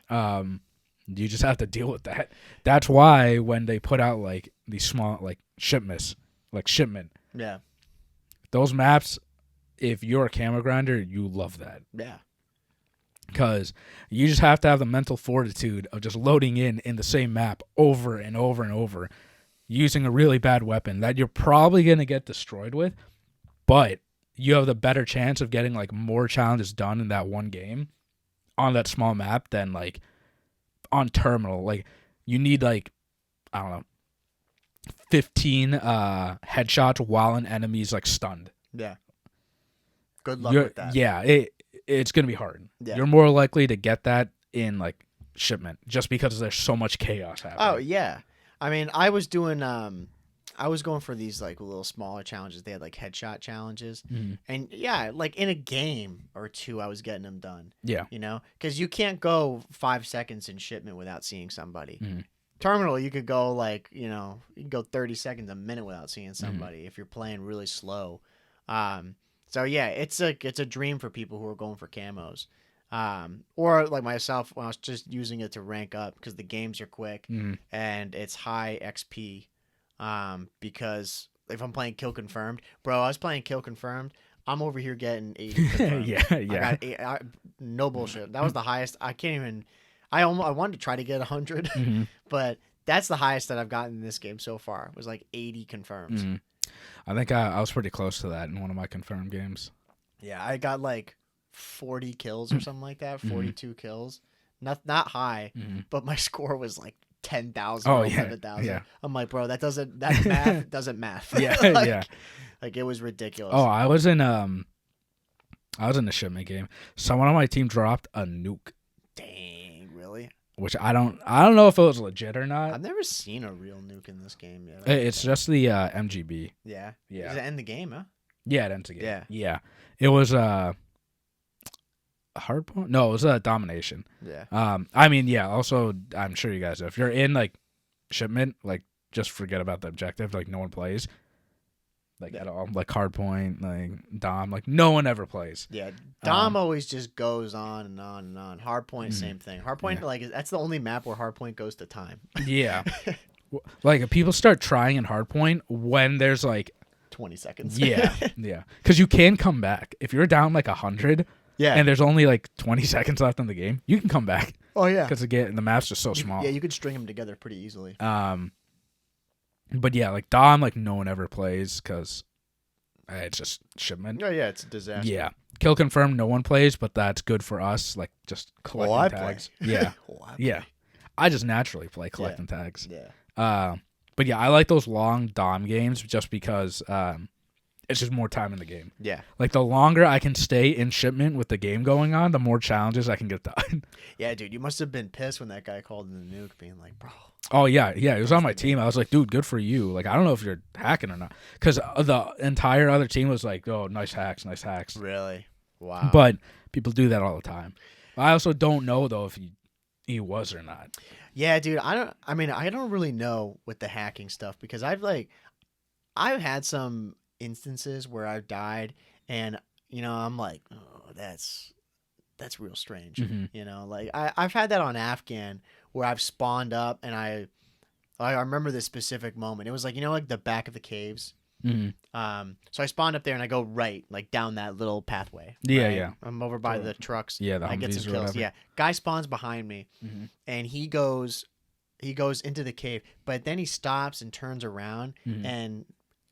You just have to deal with that. That's why when they put out, like, these small, like, shipment. Yeah. Those maps, if you're a camo grinder, you love that. Yeah. Because you just have to have the mental fortitude of just loading in the same map over and over and over, using a really bad weapon that you're probably going to get destroyed with, but you have the better chance of getting, like, more challenges done in that one game on that small map than, like, on terminal. Like, you need, like, I don't know, 15 headshots while an enemy's, like, stunned. Yeah. Good luck with that. Yeah, it's going to be hard. Yeah. You're more likely to get that in, like, shipment just because there's so much chaos happening. Oh, yeah. I mean, I was doing I was going for these, like, little smaller challenges. They had, like, headshot challenges. Mm-hmm. And yeah, like, in a game or two I was getting them done. Yeah. You know, cuz you can't go 5 seconds in shipment without seeing somebody. Mm-hmm. Terminal, you could go, like, you know, you can go 30 seconds a minute without seeing somebody if you're playing really slow. So yeah, it's a dream for people who are going for camos. Or like myself, when I was just using it to rank up because the games are quick and it's high XP. Because if I'm playing Kill Confirmed, bro, I was playing Kill Confirmed. I'm over here getting 80 confirmed. Yeah. I got no bullshit. That was the highest. I can't even. I wanted to try to get 100, but that's the highest that I've gotten in this game so far. It was like 80 confirms. Mm-hmm. I think I was pretty close to that in one of my confirmed games. Yeah, I got like 40 kills or something like that, 42 kills. Not high, but my score was like 10,000 or 11,000. Yeah. I'm like, bro, that math doesn't math. Yeah, like, like, it was ridiculous. Oh, I was in a shipment game. Someone on my team dropped a nuke. Dang, really? Which I don't know if it was legit or not. I've never seen a real nuke in this game yet. It's just the MGB. Yeah. Yeah. Does it end the game, huh? Yeah, it ends the game. Yeah. Yeah. It was a hard point? No, it was a domination. Yeah. I mean, yeah, also I'm sure you guys know, if you're in, like, shipment, like, just forget about the objective. Like, no one plays. Like, at all. Like, hardpoint, like, Dom, like, no one ever plays. Yeah, Dom always just goes on and on and on. Hardpoint, same thing. Hardpoint, like, that's the only map where hardpoint goes to time. Yeah. Like, if people start trying in hardpoint when there's, like, 20 seconds. Yeah. Because you can come back. If you're down, like, 100 and there's only, like, 20 seconds left in the game, you can come back. Oh, yeah. Because, again, the map's just so small. Yeah, you could string them together pretty easily. But yeah, like, Dom, like, no one ever plays because it's just shipment. Oh, yeah, it's a disaster. Yeah. Kill Confirmed, no one plays, but that's good for us, like, just collecting tags. Play. Yeah. Yeah. I just naturally play collecting tags. Yeah. But yeah, I like those long Dom games just because it's just more time in the game. Yeah. Like, the longer I can stay in shipment with the game going on, the more challenges I can get done. Yeah, dude, you must have been pissed when that guy called in the nuke being like, bro. Oh, yeah, he was on my team. I was like, dude, good for you. Like, I don't know if you're hacking or not. Because the entire other team was like, oh, nice hacks. Really? Wow. But people do that all the time. I also don't know, though, if he was or not. Yeah, dude. I don't really know with the hacking stuff because I've had some instances where I've died and I'm like, oh, that's real strange. Hmm. Like I've had that on Afghan where I've spawned up and I remember this specific moment. It was like like the back of the caves. Hmm. So I spawned up there and I go right, like down that little pathway. Yeah, right? yeah. I'm over by the trucks. Yeah, the I get Humvees some or kills. whatever. Yeah, guy spawns behind me, Hmm. and he goes into the cave, but then he stops and turns around Hmm. and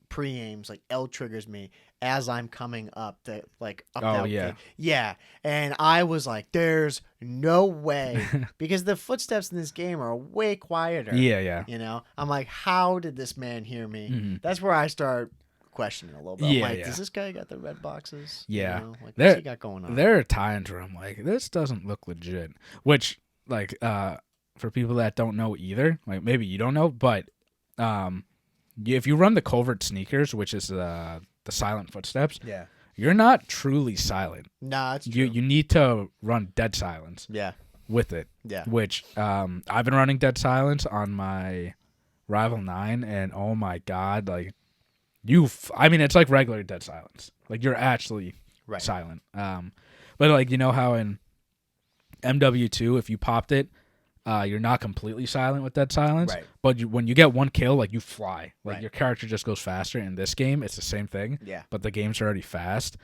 pre-aims, like L triggers me as I'm coming up the up Oh, that yeah. cave. Yeah, and I was like, "There's no way," because the footsteps in this game are way quieter. Yeah, yeah. I'm like, how did this man hear me? Hmm. That's where I start questioning a little bit. I'm Yeah, like, yeah. does this guy got the red boxes? Yeah. Like, There- what's he got going on? There are times where I'm like, this doesn't look legit. Which, like, for people that don't know either, like maybe you don't know, but if you run the covert sneakers, which is the silent footsteps, Yeah. you're not truly silent. Nah, it's true. You need to run dead silence Yeah. with it. Yeah. Which I've been running dead silence on my Rival 9, and oh my god, like I mean, it's like regular dead silence. Like you're actually Right. silent. But like how in MW2, if you popped it, you're not completely silent with dead silence. Right. But when you get one kill, like you fly. Like Right. your character just goes faster. In this game, it's the same thing. Yeah. But the game's already fast.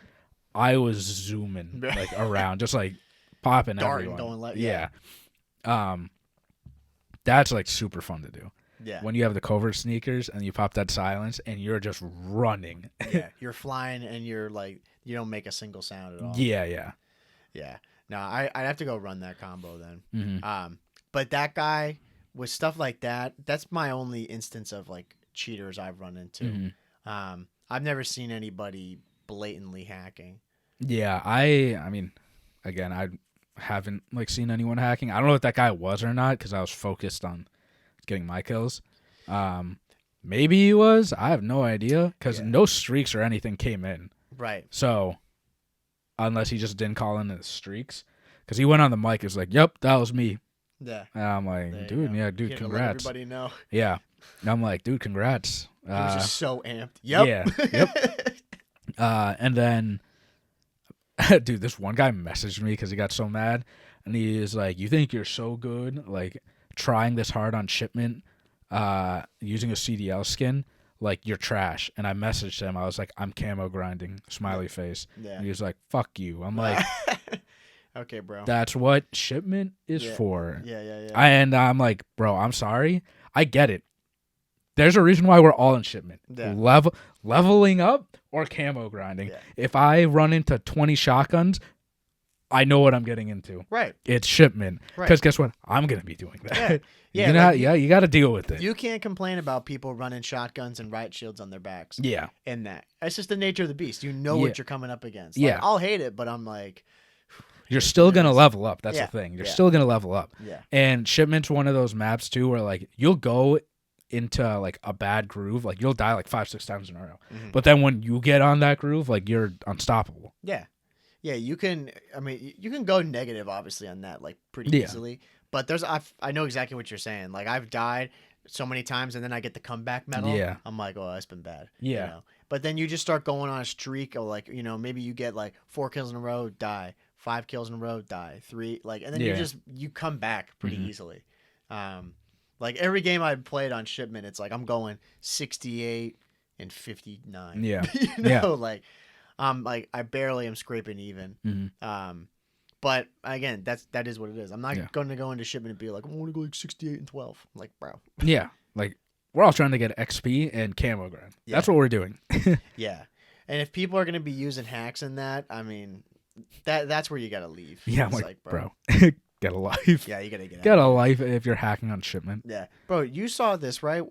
I was zooming like around, just like popping Darting, everyone. going left. Yeah. That's like super fun to do. Yeah. When you have the covert sneakers and you pop that silence and you're just running. Yeah. You're flying and you're like, you don't make a single sound at all. Yeah, yeah. Yeah. No, I'd have to go run that combo then. Mm-hmm. But that guy with stuff like that, that's my only instance of like cheaters I've run into. Mm-hmm. I've never seen anybody blatantly hacking. Yeah, I mean, again, I haven't like seen anyone hacking. I don't know if that guy was or not because I was focused on getting my kills. Maybe he was. I have no idea because no streaks or anything came in. Right. So unless he just didn't call in the streaks, because he went on the mic, it was like, "Yep, that was me." Yeah. And I'm like, dude, yeah, dude, Let congrats. everybody know. Yeah, and I'm like, dude, congrats. He was just so amped. Yep. Yeah. Yep. And then, dude, this one guy messaged me because he got so mad, and he is like, "You think you're so good, like trying this hard on shipment, using a CDL skin? Like you're trash." And I messaged him. I was like, "I'm camo grinding," smiley face. Yeah. And he was like, "Fuck you." I'm like, okay, bro. "That's what shipment is Yeah. for." Yeah. And I'm like, "Bro, I'm sorry. I get it. There's a reason why we're all in shipment. Yeah. Leveling up or camo grinding. Yeah. If I run into 20 shotguns, I know what I'm getting into. Right. It's shipment. Right. Because guess what? I'm going to be doing that. Yeah. You got to deal with it. You can't complain about people running shotguns and riot shields on their backs. Yeah. And that. It's just the nature of the beast. You know Yeah. what you're coming up against. Like, Yeah. I'll hate it, but I'm like, You're still going to level up. That's Yeah. the thing. You're Yeah. still going to level up. yeah. And shipment's one of those maps too where like you'll go into like a bad groove, like you'll die like 5-6 times in a row. Mhm. But then when you get on that groove, like you're unstoppable. Yeah. Yeah, you can go negative obviously on that like pretty Yeah. easily. But I know exactly what you're saying. Like I've died so many times and then I get the comeback medal. Yeah. I'm like, oh, that's been bad. Yeah. But then you just start going on a streak of like, maybe you get like 4 kills in a row, die. 5 kills in a row, die. 3, like, and then Yeah. you come back pretty Mhm. easily. Like every game I've played on shipment, it's like I'm going 68 and 59. Yeah. Yeah. Like I barely am scraping even. Mhm. But again, that is what it is. I'm not Yeah. going to go into shipment and be like, I want to go like 68 and 12. I'm like, bro. Yeah. Like we're all trying to get XP and camo grind. Yeah. That's what we're doing. Yeah. And if people are going to be using hacks in that, I mean, that's where you got to leave. Yeah, I'm It's like, bro, get a life. Yeah, you got to get out. Get a life if you're hacking on shipment. Yeah. Bro, you saw this, right?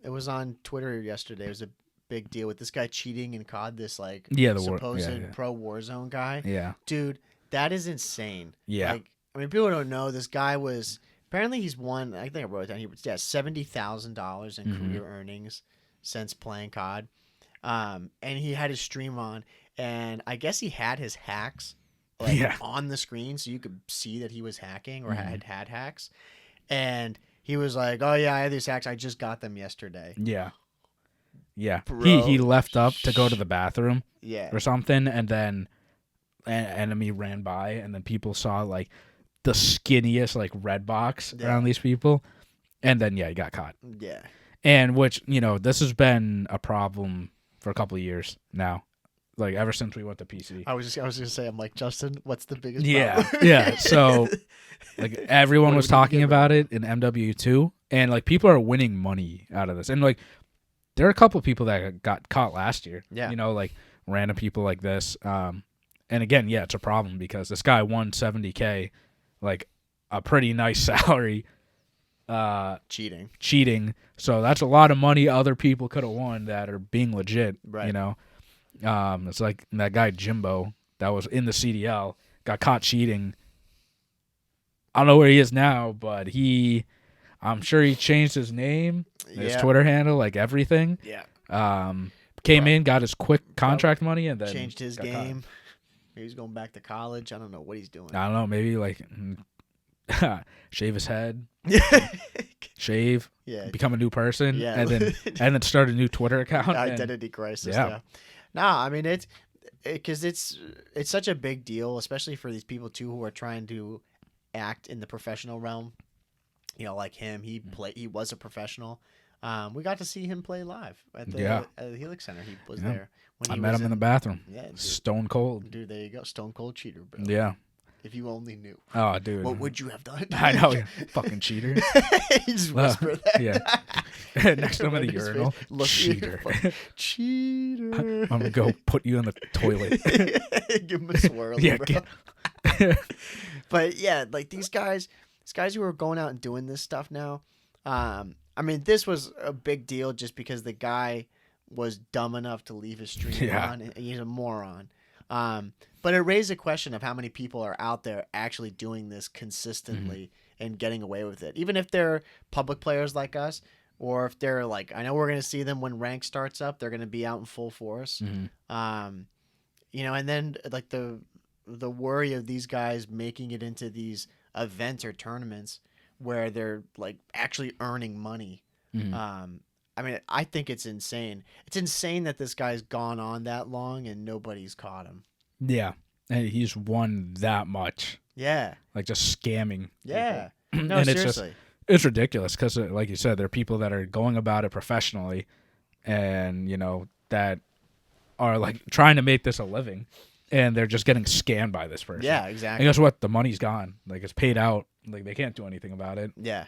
It was on Twitter yesterday. It was a big deal with this guy cheating in COD, this like supposed pro Warzone guy. Yeah. Dude, that is insane. Yeah. Like, I mean, people don't know this guy was apparently he's won. I think I wrote it down. He was $70,000 in career earnings since playing COD. And he had his stream on, and I guess he had his hacks on the screen so you could see that he was hacking or had hacks. And he was like, "Oh yeah, I had these hacks. I just got them yesterday." Yeah. Yeah. Bro. He left up to go to the bathroom Yeah. or something, and then an enemy ran by, and then people saw like the skinniest like red box around these people, and then he got caught. Yeah. And which, this has been a problem for a couple of years now. Like ever since we went to PC. I was gonna say, I'm like, Justin, what's the biggest problem? Yeah. So like everyone was talking about it in MWIII, and like people are winning money out of this. And like there are a couple of people that got caught last year. Yeah. Like random people like this. And again, it's a problem because this guy won $70K, like a pretty nice salary. Cheating. So that's a lot of money other people could have won that are being legit. Right. It's like that guy Jimbo that was in the CDL got caught cheating. I don't know where he is now, but I'm sure he changed his name, his Twitter handle, like everything. Yeah. Came in, got his quick contract money, and then changed his game. Maybe he's going back to college. I don't know what he's doing. I don't know. Maybe like shave his head, shave, become a new person, and then start a new Twitter account. Identity crisis. Yeah. No, I mean it's such a big deal, especially for these people too who are trying to act in the professional realm. Like him, he was a professional. We got to see him play live at the Helix Center. He was there. I met him in the bathroom. Yeah, dude. Stone cold. Dude, there you go. Stone cold cheater, bro. Yeah. If you only knew. Oh, dude. What would you have done? I know. Fucking cheater. You just whisper that. Yeah. Next to him in the urinal. Cheater. Cheater. I'm going to go put you in the toilet. Give him a swirl. Yeah. But yeah, like these guys who are going out and doing this stuff now, I mean, this was a big deal just because the guy was dumb enough to leave his stream on, and he's a moron. But it raised a question of how many people are out there actually doing this consistently and getting away with it. Even if they're public players like us, or if they're like, I know we're going to see them when rank starts up, they're going to be out in full force. And then like the worry of these guys making it into these events or tournaments where they're like actually earning money. I mean, I think it's insane. It's insane that this guy's gone on that long and nobody's caught him. Yeah. And he's won that much. Yeah. Like just scamming. Yeah. No, and seriously. It's ridiculous because, like you said, there are people that are going about it professionally and, that are like trying to make this a living and they're just getting scammed by this person. Yeah, exactly. And guess what? The money's gone. Like it's paid out. Like they can't do anything about it. Yeah.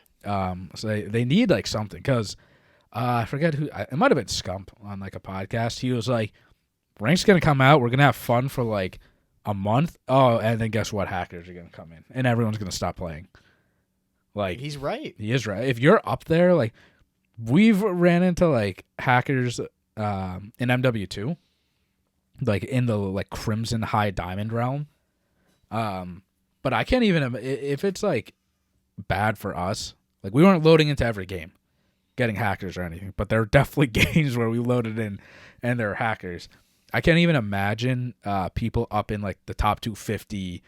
So they need like something because I forget who. It might have been Scump on like a podcast. He was like, "Rank's gonna come out. We're gonna have fun for like a month. Oh, and then guess what? Hackers are gonna come in, and everyone's gonna stop playing." Like he's right. He is right. If you're up there, like we've ran into like hackers in MW2, like in the like Crimson High Diamond realm. But I can't even if it's like bad for us. Like we weren't loading into every game, getting hackers or anything. But there are definitely games where we loaded in, and there are hackers. I can't even imagine people up in like the top 250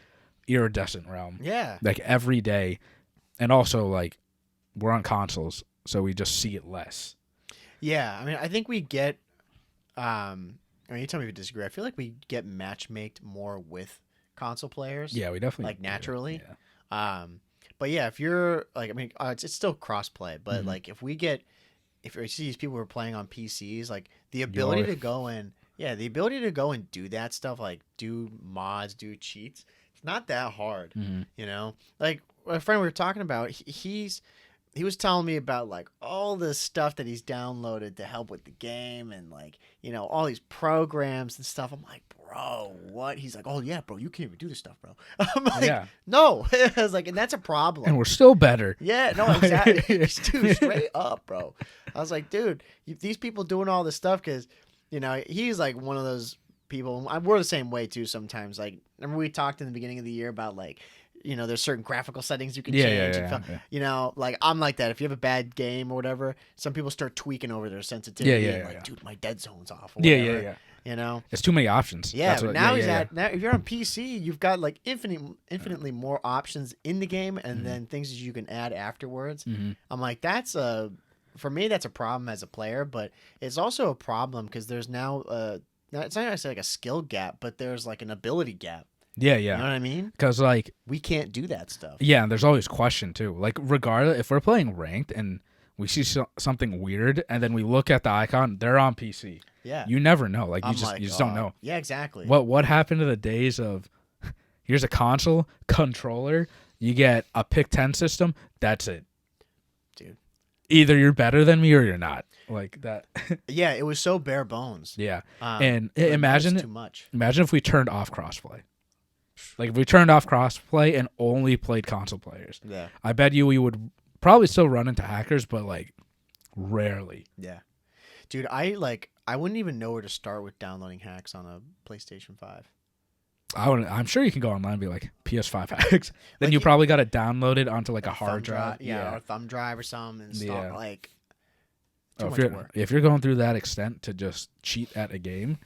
iridescent realm. Yeah. Like every day, and also like we're on consoles, so we just see it less. Yeah, I mean, I think we get. I mean, you tell me if you disagree. I feel like we get matchmaked more with console players. Yeah, we definitely like naturally. Yeah. But yeah, if you're like, I mean, it's still cross-play, but like if we see these people who are playing on PCs, like the ability to go in, do that stuff, like do mods, do cheats, it's not that hard, Like a friend we were talking about, he was telling me about like all this stuff that he's downloaded to help with the game and like, all these programs and stuff. I'm like, bro, what? He's like, oh yeah, bro, you can't even do this stuff, bro. I'm like, no. I was like, and that's a problem. And we're still better. Yeah, no, exactly. Dude, straight up, bro. I was like, dude, these people doing all this stuff because, he's like one of those people. We're the same way too sometimes. Like, remember we talked in the beginning of the year about like, there's certain graphical settings you can change. Yeah. Like I'm like that. If you have a bad game or whatever, some people start tweaking over their sensitivity. Dude, my dead zone's off. Or whatever. You know, it's too many options. Yeah, That's but what, now yeah. now if you're on PC, you've got like infinitely more options in the game, and then things that you can add afterwards. I'm like, for me, that's a problem as a player, but it's also a problem because there's now it's not necessarily like a skill gap, but there's like an ability gap. Yeah, You know what I mean? Because like we can't do that stuff. Yeah, and there's always question too. Like regardless, if we're playing ranked and we see something weird, and then we look at the icon, they're on PC. Yeah, you never know. Like you like, just don't know. Yeah, exactly. What happened to the days of here's a console controller, you get a pick 10 system, that's it, dude. Either you're better than me or you're not. Like that. Yeah, it was so bare bones. Yeah, and imagine too much. Imagine if we turned off crossplay. Like if we turned off crossplay and only played console players. Yeah, I bet you we would probably still run into hackers, but like rarely. Yeah, dude, I wouldn't even know where to start with downloading hacks on a PlayStation 5. I'm sure you can go online and be like PS5 hacks. Then Like, you probably got to download it onto like a hard drive. Yeah, or a thumb drive or something. And install, like too much work. If you're going through that extent to just cheat at a game,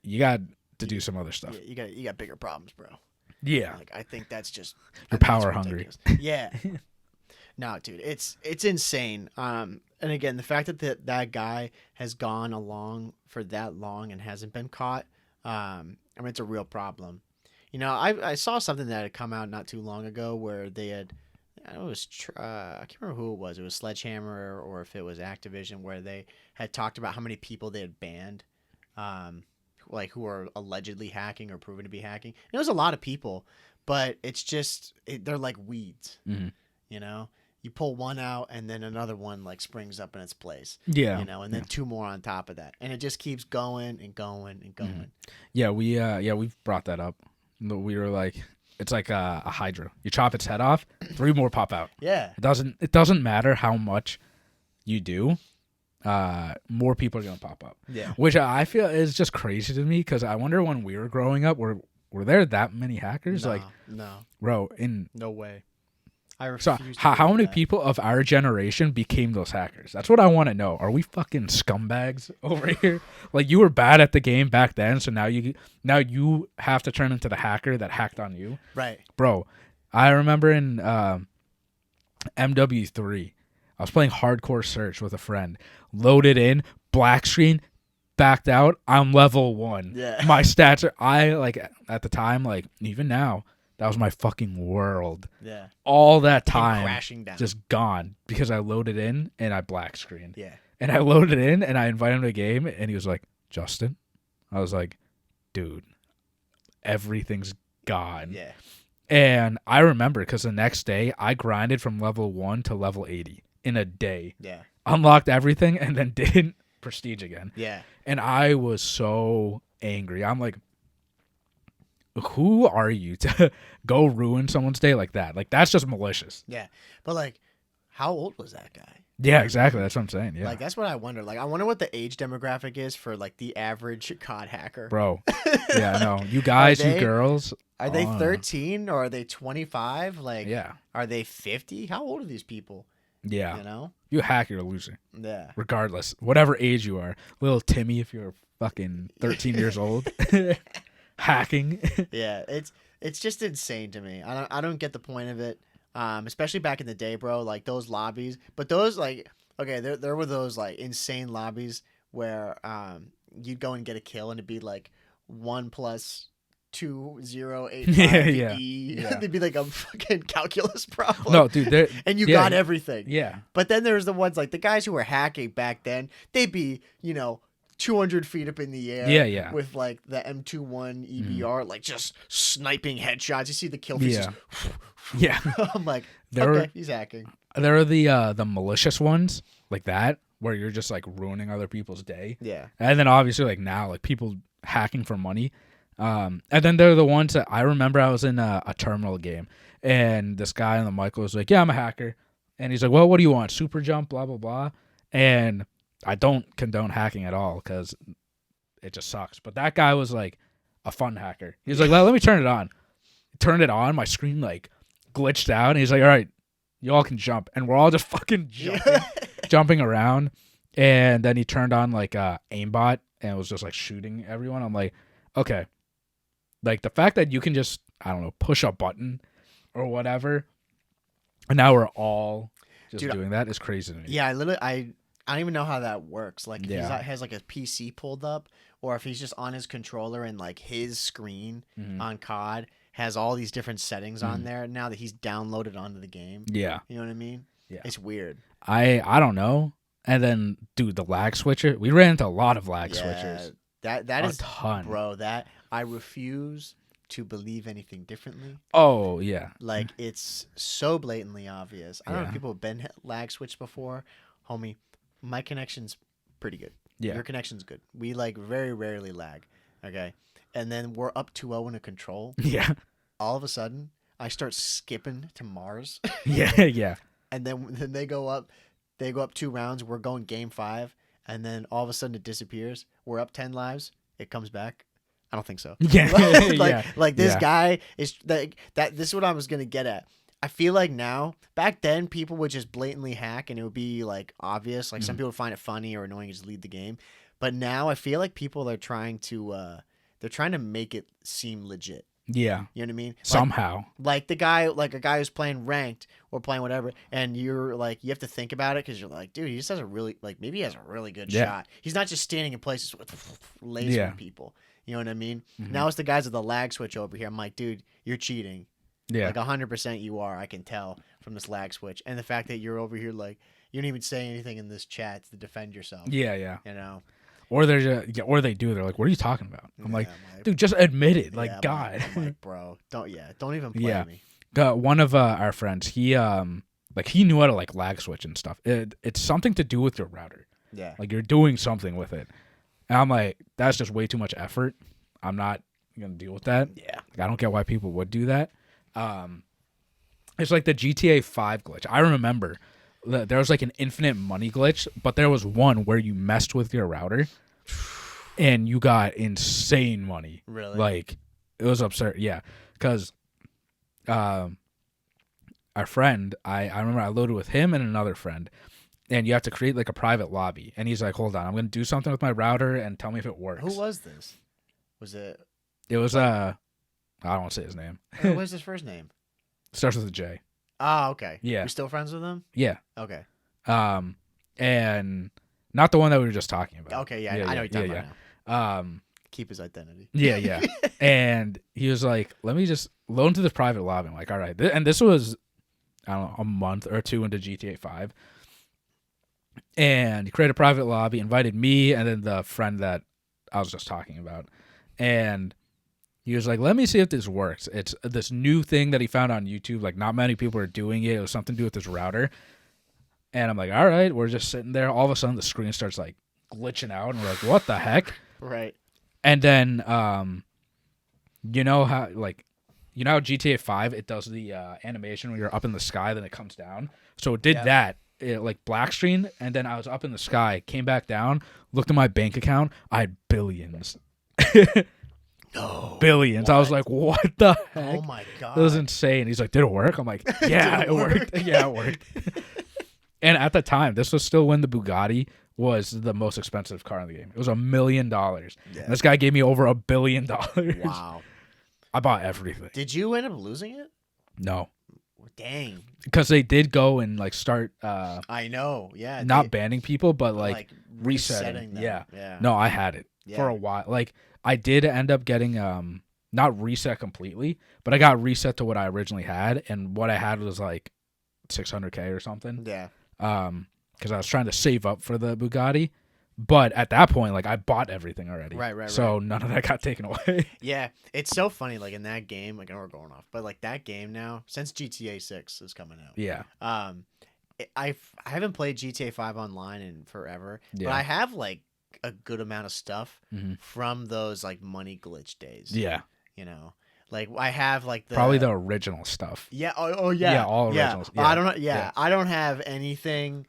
you got to do some other stuff. Yeah, you got bigger problems, bro. Yeah, like I think that's just you're power hungry. Yeah. No, dude, it's insane. And again, the fact that that guy has gone along for that long and hasn't been caught, I mean, it's a real problem. You know, I saw something that had come out not too long ago where they had, I don't know, it was I can't remember who it was. It was Sledgehammer or if it was Activision, where they had talked about how many people they had banned, like who are allegedly hacking or proven to be hacking. And it was a lot of people, but it's just they're like weeds. You know, you pull one out and then another one like springs up in its place. Yeah, you know, and then two more on top of that, and it just keeps going and going and going. Yeah, we've brought that up. We were like, it's like a hydra. You chop its head off, 3 more pop out. Yeah, it doesn't matter how much you do. More people are gonna pop up. Yeah, which I feel is just crazy to me because I wonder when we were growing up, were there that many hackers? No, bro, no way. I So refuse how many people of our generation became those hackers? That's what I want to know. Are we fucking scumbags over here? Like you were bad at the game back then, so now you have to turn into the hacker that hacked on you, right? Bro, I remember in MWIII, I was playing hardcore search with a friend. Loaded in, black screen, backed out. I'm level 1. Yeah. My stats are at the time, like even now. That was my fucking world. Yeah. All that time crashing down. just gone because I loaded in and I black screened. Yeah. And I loaded in and I invited him to a game and he was like, Justin? I was like, dude, everything's gone. Yeah. And I remember because the next day I grinded from level 1 to level 80 in a day. Yeah. Unlocked everything and then didn't prestige again. Yeah. And I was so angry. I'm like, who are you to go ruin someone's day like that? Like, that's just malicious. Yeah. But, like, how old was that guy? Yeah, exactly. That's what I'm saying. Yeah. Like, that's what I wonder. Like, I wonder what the age demographic is for, like, the average COD hacker. Bro. Yeah, I know. You guys, you girls. Are they 13 or are they 25? Like, yeah. Are they 50? How old are these people? Yeah. You know? You hack, you're losing. Yeah. Regardless. Whatever age you are. Little Timmy, if you're fucking 13 years old. Hacking. Yeah, it's just insane to me. I don't get the point of it. Especially back in the day, bro. Like those lobbies, but those like okay, there were those like insane lobbies where you'd go and get a kill and it'd be like 1 + 2085 yeah. They'd be like a fucking calculus problem. No, dude, and you got everything. Yeah. But then there's the ones like the guys who were hacking back then. They'd be 200 feet up in the air. Yeah. With like the M21 EBR, like just sniping headshots. You see the kill faces. Yeah. I'm like, he's hacking. There are the malicious ones like that where you're just like ruining other people's day. Yeah. And then obviously like now like people hacking for money. And then there are the ones that I remember I was in a terminal game and this guy on the mic was like, yeah, I'm a hacker. And he's like, well, what do you want? Super jump, blah, blah, blah. And I don't condone hacking at all because it just sucks. But that guy was like a fun hacker. He was like, well, let me turn it on. Turned it on. My screen like glitched out. And he's like, all right, you all can jump. And we're all just fucking jumping around. And then he turned on like aimbot and was just like shooting everyone. I'm like, okay, like the fact that you can just, I don't know, push a button or whatever, and now we're all just Dude, doing that is crazy to me. Yeah, I don't even know how that works. Like if he Yeah. has like a PC pulled up, or if he's just on his controller and like his screen on COD has all these different settings on there now that he's downloaded onto the game. Yeah. You know what I mean? Yeah. It's weird. I don't know. And then, dude, the lag switcher. We ran into a lot of lag switchers. That A is ton. bro. That I refuse to believe anything differently. Oh yeah. Like it's so blatantly obvious. I don't know Yeah. if people have been lag switched before, homie. My connection's pretty good. Yeah. Your connection's good. We like very rarely lag. Okay. And then we're up 2-0 in a control. Yeah. All of a sudden, I start skipping to Mars. Yeah. Yeah. And then they go up 2 rounds. We're going game 5. And then all of a sudden it disappears. We're up 10 lives. It comes back. I don't think so. Yeah. like this Yeah. guy is that this is what I was going to get at. I feel like now, back then, people would just blatantly hack and it would be like obvious. Like some people would find it funny or annoying and just leave the game. But now I feel like people are trying to make it seem legit. Yeah. You know what I mean? Somehow. Like a guy who's playing ranked or playing whatever, and you're like, you have to think about it because you're like, dude, he just has a really maybe he has a really good shot. He's not just standing in places with lasering people. You know what I mean? Now it's the guys with the lag switch over here. I'm like, dude, you're cheating. Yeah. Like 100% you are. I can tell from this lag switch, and the fact that you're over here like you don't even say anything in this chat to defend yourself. Yeah. Yeah. You know. Or they're just, or they do. They're like, "What are you talking about?" I'm like, I'm "Dude, just admit it." Like, yeah, God. I'm like, bro, don't even play me. One of our friends, he knew how to like lag switch and stuff. It's something to do with your router. Yeah. Like you're doing something with it. And I'm like, that's just way too much effort. I'm not gonna deal with that. Yeah. Like, I don't get why people would do that. It's like the GTA 5 glitch. I remember there was like an infinite money glitch, but there was one where you messed with your router and you got insane money. Really? Like it was absurd. Yeah. Because our friend, I remember I loaded with him and another friend, and you have to create like a private lobby. And he's like, hold on, I'm going to do something with my router and tell me if it works. Who was this? Was it? It was, I don't want to say his name. What was his first name? Starts with a J. Oh, okay. Yeah. You're still friends with him? Yeah. Okay. And not the one that we were just talking about. Okay, yeah, I know what you're talking about now. Keep his identity. Yeah, yeah. And he was like, let me just load into this private lobby. I'm like, all right. And this was, I don't know, a month or two into GTA 5. And he created a private lobby, invited me and then the friend that I was just talking about. And he was like, let me see if this works. It's this new thing that he found on YouTube. Like, not many people are doing it. It was something to do with this router. And I'm like, all right, we're just sitting there. All of a sudden, the screen starts, like, glitching out. And we're like, what the heck? Right. And then, you know how GTA 5, it does the animation when you're up in the sky, then it comes down. So it did that, like, black screen. And then I was up in the sky, came back down, looked at my bank account. I had billions. No. Billions. What? I was like, what the heck? Oh my god. It was insane. He's like, did it work? I'm like, yeah, it worked. Yeah, it worked. And at the time, this was still when the Bugatti was the most expensive car in the game. It was $1 million. Yeah. And this guy gave me over $1 billion. Wow. I bought everything. Did you end up losing it? No. Dang. Because they did go and like start I know. Yeah. not banning people, but like resetting them. Yeah. No, I had it for a while. Like I did end up getting not reset completely, but I got reset to what I originally had, and what I had was like 600K or something. Yeah. Because I was trying to save up for the Bugatti, but at that point, like I bought everything already. Right. So none of that got taken away. Yeah, it's so funny. Like in that game, like I know we're going off, but like that game now, since GTA 6 is coming out. Yeah. I haven't played GTA 5 online in forever, Yeah. but I have like a good amount of stuff from those like money glitch days. Yeah. You know, like I have like probably the original stuff. Yeah. Oh yeah. Yeah. All originals. Yeah. I don't know. Yeah. I don't have anything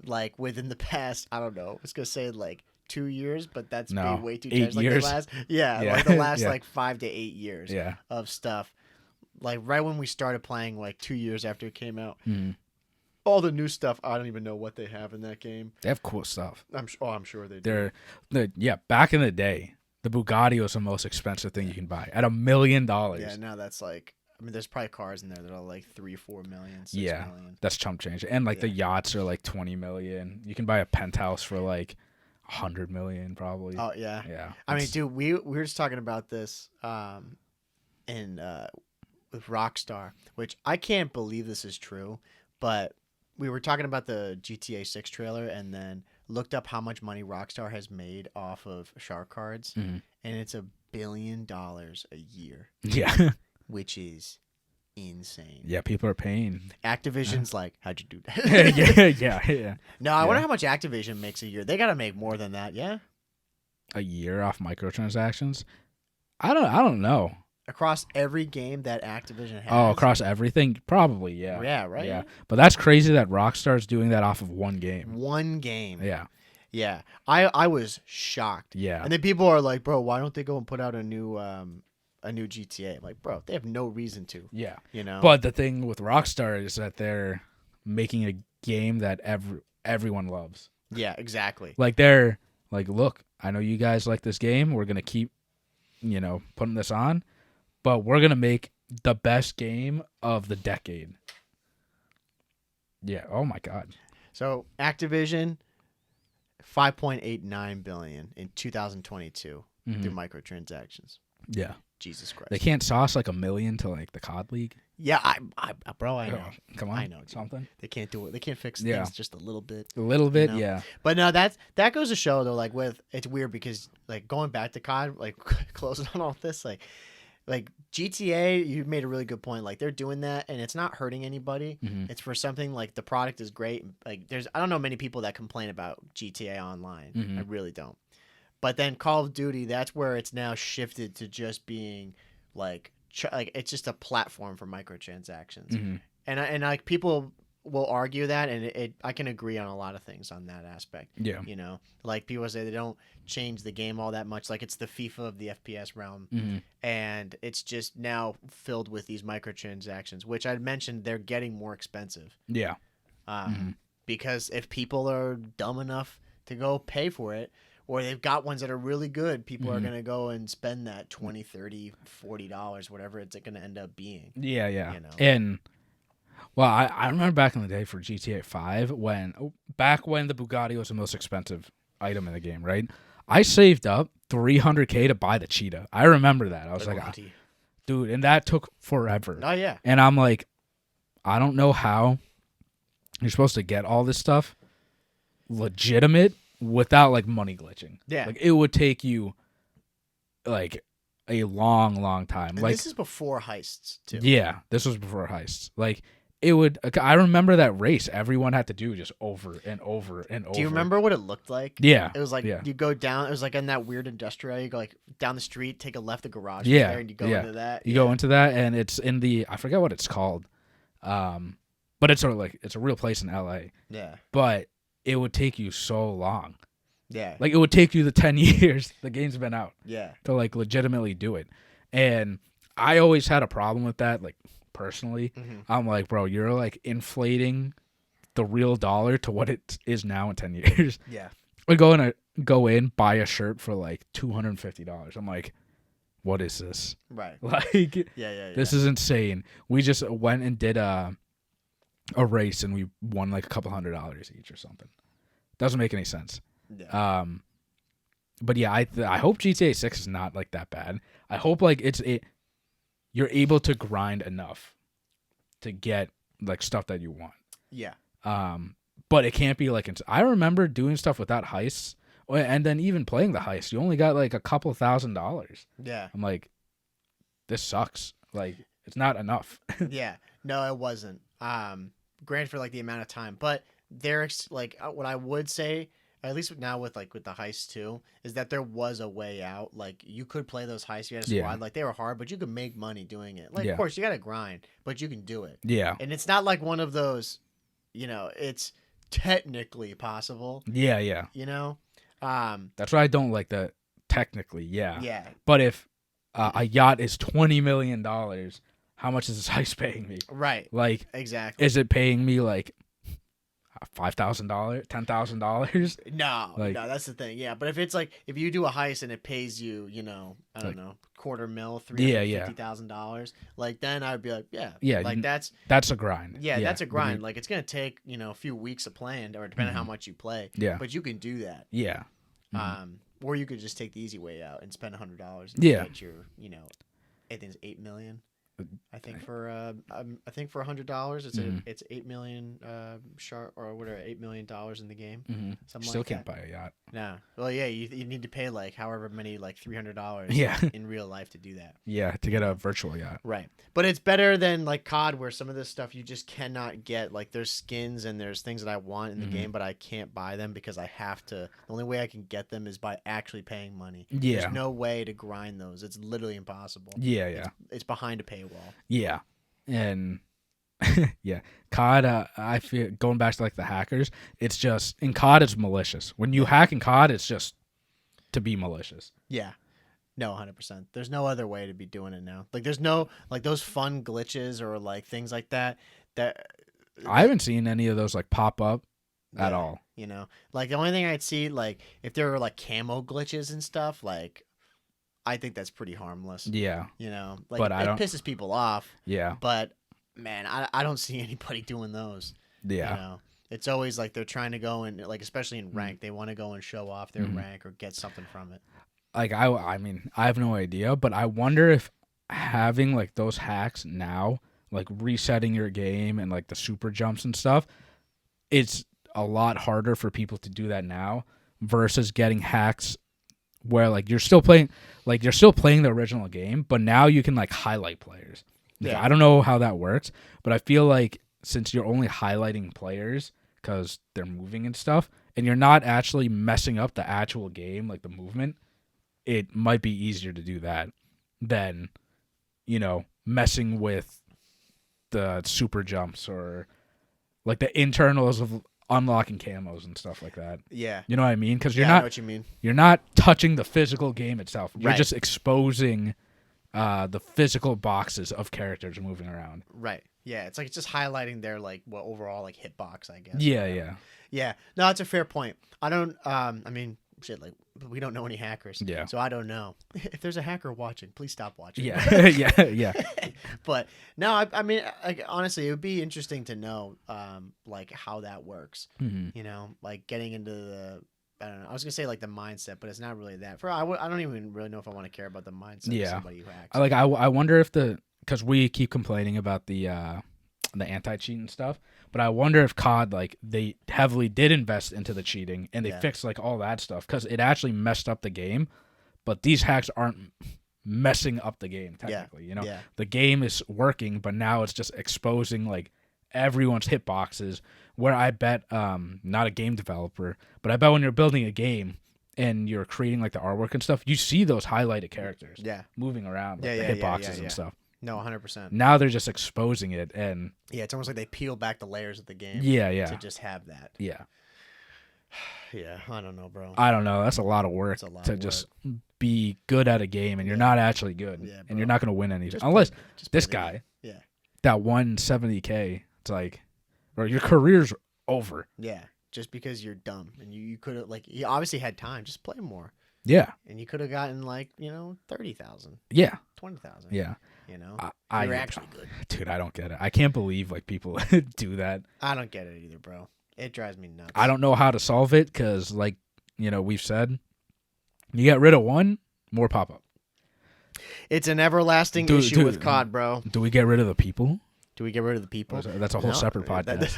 like within the past. I don't know. I was gonna say like 2 years, but that's being way too 8 generous. Like years. the last, like the last Yeah. like 5 to 8 years of stuff. Like right when we started playing, like 2 years after it came out. All the new stuff, I don't even know what they have in that game. They have cool stuff. I'm sure they do. Yeah, back in the day, the Bugatti was the most expensive thing you can buy at $1 million. Yeah, now that's like, I mean, there's probably cars in there that are like 3-4 million, 6 million. That's chump change. And like the yachts are like 20 million. You can buy a penthouse for like 100 million probably. Oh yeah. Yeah. I mean, dude, we were just talking about this with Rockstar, which I can't believe this is true, but we were talking about the GTA 6 trailer and then looked up how much money Rockstar has made off of shark cards, and it's $1 billion a year. Yeah. Which is insane. Yeah, people are paying. Activision's like, how'd you do that? yeah. No, I wonder how much Activision makes a year. They gotta make more than that, yeah? A year off microtransactions? I don't know. Across every game that Activision has. Oh, across everything? Probably, yeah. Yeah, right? Yeah. But that's crazy that Rockstar's doing that off of one game. One game. Yeah. Yeah. I was shocked. Yeah. And then people are like, bro, why don't they go and put out a new GTA? I'm like, bro, they have no reason to. Yeah. You know? But the thing with Rockstar is that they're making a game that everyone loves. Yeah, exactly. Like they're like, look, I know you guys like this game. We're gonna keep, putting this on, but we're gonna make the best game of the decade. Yeah. Oh my God. So Activision, $5.89 billion in 2022 through microtransactions. Yeah. Jesus Christ. They can't sauce like $1 million to like the COD League. Yeah, bro, I know. Come on, I know. Something. They can't do it. They can't fix things just a little bit. A little bit, yeah. But no, that goes to show though. Like it's weird because like going back to COD, like closing on all this, like GTA, you made a really good point. Like they're doing that, and it's not hurting anybody. It's for something like the product is great. Like I don't know many people that complain about GTA Online. I really don't. But then Call of Duty, that's where it's now shifted to just being like it's just a platform for microtransactions. And like people will argue that, and I can agree on a lot of things on that aspect. Yeah. Like people say they don't change the game all that much. Like it's the FIFA of the FPS realm, and it's just now filled with these microtransactions, which I mentioned they're getting more expensive. Yeah. Because if people are dumb enough to go pay for it, or they've got ones that are really good, people are going to go and spend that $20, $30, $40, whatever it's going to end up being. Yeah. And, well, I remember back in the day for GTA 5, when the Bugatti was the most expensive item in the game, right? I saved up $300K to buy the Cheetah. I remember that. I was like, dude, and that took forever. Oh, yeah. And I'm like, I don't know how you're supposed to get all this stuff legitimate without like money glitching. Yeah. Like it would take you like a long time. And like this is before heists too. Yeah, this was before heists. Like it would I remember that race everyone had to do just over and over and over. Do you remember what it looked like? Yeah. It was like you go down, it was like in that weird industrial, you go like down the street, take a left, the garage is there, and you go into that. You go into that, and it's in the, I forget what it's called. But it's sort of like, it's a real place in LA. Yeah. But it would take you so long. Yeah. Like it would take you the 10 years the game's been out. Yeah. To like legitimately do it. And I always had a problem with that, like personally. I'm like, bro, you're like inflating the real dollar to what it is now in 10 years. Yeah. I go in, buy a shirt for like $250. I'm like, what is this? Right. Like, yeah. This is insane. We just went and did a race and we won like a couple $100 each or something. Doesn't make any sense. Yeah. But yeah, I hope GTA 6 is not like that bad. I hope like you're able to grind enough to get like stuff that you want. Yeah. But it can't be like I remember doing stuff without heists, and then even playing the heist, you only got like a couple $1,000s. Yeah. I'm like, this sucks. Like it's not enough. Yeah. No, it wasn't. Granted for like the amount of time, but there's like what I would say, at least now with the heist too, is that there was a way out. Like you could play those heists. You had a squad, like they were hard, but you could make money doing it. Like of course you got to grind, but you can do it. Yeah. And it's not like one of those, it's technically possible. Yeah. That's why I don't like that. Technically, yeah. Yeah. But if a yacht is $20 million, how much is this heist paying me? Right. Like exactly. Is it paying me like $5,000, $10,000. No, Like, no, that's the thing. Yeah, but if it's like if you do a heist and it pays you, I don't like, know, quarter mil, yeah, $350,000, like then I would be like, yeah, yeah, like that's a grind. yeah, that's a when grind. Like it's gonna take a few weeks of playing, or depending on how much you play. Yeah. But you can do that. Yeah. Or you could just take the easy way out and spend $100 and Yeah. get your, I think it's 8 million. I think for $100, it's 8 million sharp or whatever, $8 million in the game. Something Still like can't that. buy a yacht. No. Well, yeah, you need to pay like however many, like $300 Yeah. in real life to do that. Yeah, to get a virtual yacht. Right. But it's better than like COD, where some of this stuff you just cannot get. Like there's skins and there's things that I want in the game, but I can't buy them because I have to. The only way I can get them is by actually paying money. Yeah. There's no way to grind those. It's literally impossible. Yeah, yeah. It's behind a paywall. Yeah. And yeah, COD, I feel, going back to like the hackers, it's just, in COD it's malicious. When you hack in COD, it's just to be malicious. Yeah. No, 100%. There's no other way to be doing it now. Like there's no, like those fun glitches or like things like that I haven't seen any of those like pop up at all. Like the only thing I'd see, like if there were like camo glitches and stuff, like I think that's pretty harmless. Yeah. Like But it pisses people off. Yeah. But man, I don't see anybody doing those. Yeah. It's always like they're trying to go and like, especially in rank, they want to go and show off their rank or get something from it. Like I mean, I have no idea, but I wonder if having like those hacks now, like resetting your game and like the super jumps and stuff, it's a lot harder for people to do that now versus getting hacks where like you're still playing the original game, but now you can like highlight players. Like, Yeah. I don't know how that works, but I feel like since you're only highlighting players because they're moving and stuff, and you're not actually messing up the actual game, like the movement, it might be easier to do that than, messing with the super jumps or like the internals of unlocking camos and stuff like that. Yeah. You know what I mean? Because I know what you mean. you're not touching the physical game itself. You're Right. just exposing the physical boxes of characters moving around. Right. Yeah. It's like it's just highlighting their like overall like hitbox, I guess. Yeah, yeah. Yeah. No, that's a fair point. I don't. I mean, shit. Like we don't know any hackers. Yeah. So I don't know. If there's a hacker watching, please stop watching. Yeah, yeah. But no, I mean, like honestly, it would be interesting to know, like how that works. Like getting into the. I don't know. I was gonna say like the mindset, but it's not really that. I don't even really know if I want to care about the mindset of somebody who hacks. I wonder if because we keep complaining about the anti-cheat and stuff, but I wonder if COD, like, they heavily did invest into the cheating and they fixed like all that stuff because it actually messed up the game, but these hacks aren't messing up the game technically. The game is working, but now it's just exposing like everyone's hitboxes. Where I bet, not a game developer, but I bet when you're building a game and you're creating like the artwork and stuff, you see those highlighted characters moving around, like the hitboxes and stuff. No, 100%. Now they're just exposing it, and it's almost like they peel back the layers of the game. To just have that. Yeah. Yeah, I don't know, bro. I don't know. That's a lot of work just be good at a game, and you're not actually good, and you're not going to win anything unless this guy, that won $70K. It's like, bro, your career's over. Yeah, just because you're dumb and you could have you obviously had time. Just play more. Yeah. And you could have gotten 30,000. Yeah. 20,000. Yeah. You're actually good. Dude, I don't get it. I can't believe like people do that. I don't get it either, bro. It drives me nuts. I don't know how to solve it because, like, we've said, you get rid of one, more pop up. It's an everlasting issue with COD, bro. Do we get rid of the people? Do we get rid of the people? That's a whole separate podcast.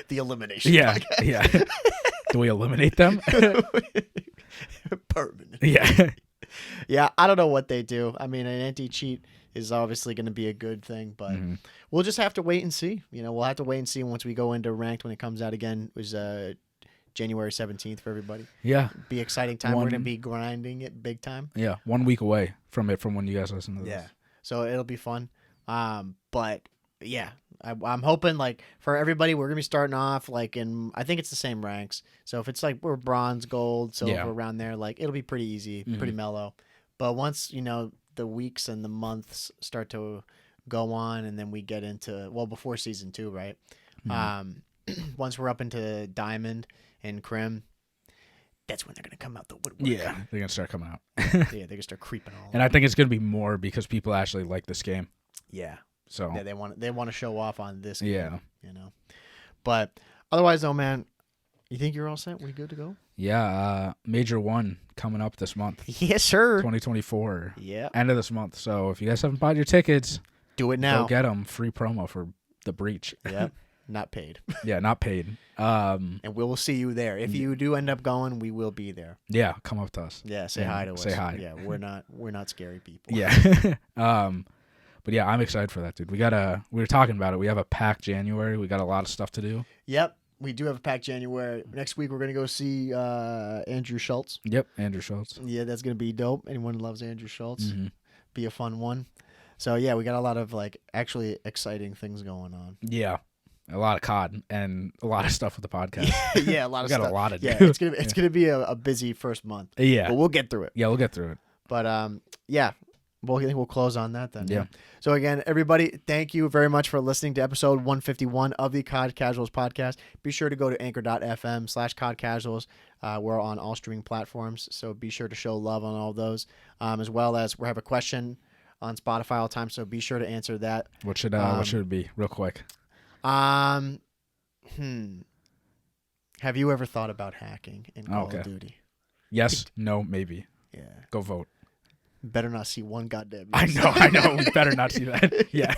The elimination. Yeah, podcast. Yeah. Do we eliminate them? Permanent. Yeah. Yeah, I don't know what they do. I mean, an anti-cheat is obviously going to be a good thing, but we'll just have to wait and see. We'll have to wait and see once we go into ranked when it comes out again. It was January 17th for everybody. Yeah. Be exciting time. We're going to be grinding it big time. Yeah, 1 week away from when you guys listen to this. Yeah, so it'll be fun. But yeah, I'm hoping like for everybody, we're gonna be starting off like I think it's the same ranks. So if it's like we're bronze, gold, silver, around there, like it'll be pretty easy, pretty mellow. But once the weeks and the months start to go on, and then we get into before season 2, right? once we're up into Diamond and Crim, that's when they're gonna come out the woodwork. Yeah, they're gonna start coming out. Yeah, they're gonna start creeping all. And I think it's gonna be more because people actually like this game. Yeah. So Yeah, they want to show off on this game. Yeah. You know. But otherwise, though, man, you think you're all set? We good to go? Yeah, MWIII coming up this month. Yes, sir. 2024. Yeah. End of this month. So if you guys haven't bought your tickets, Do it now. go get them. Free promo for the breach. Yep. Not paid. Yeah, not paid. And we will see you there. If you do end up going, we will be there. Yeah, come up to us. Yeah, say And hi to us. say hi. Yeah, we're not scary people. Yeah. But yeah, I'm excited for that, dude. We were talking about it. We have a packed January. We got a lot of stuff to do. Yep. We do have a packed January. Next week, we're going to go see Andrew Schultz. Yep, Andrew Schultz. Yeah, that's going to be dope. Anyone who loves Andrew Schultz. Mm-hmm. Be a fun one. So, yeah, we got a lot of, actually exciting things going on. Yeah, a lot of COD and a lot of stuff with the podcast. Yeah, a lot of we stuff. got a lot to do. Yeah, it's gonna be a busy first month. Yeah. But we'll get through it. Yeah, we'll get through it. But, yeah. Well, I think we'll close on that then. Yeah. So again, everybody, thank you very much for listening to episode 151 of the COD Casuals podcast. Be sure to go to anchor.fm/COD Casuals. We're on all streaming platforms, so be sure to show love on all those. As well as we have a question on Spotify all the time, so be sure to answer that. What should it be, real quick? Have you ever thought about hacking in Call of Duty? Yes, no, maybe. Yeah. Go vote. Better not see one goddamn. Yes. I know. We better not see that. Yeah.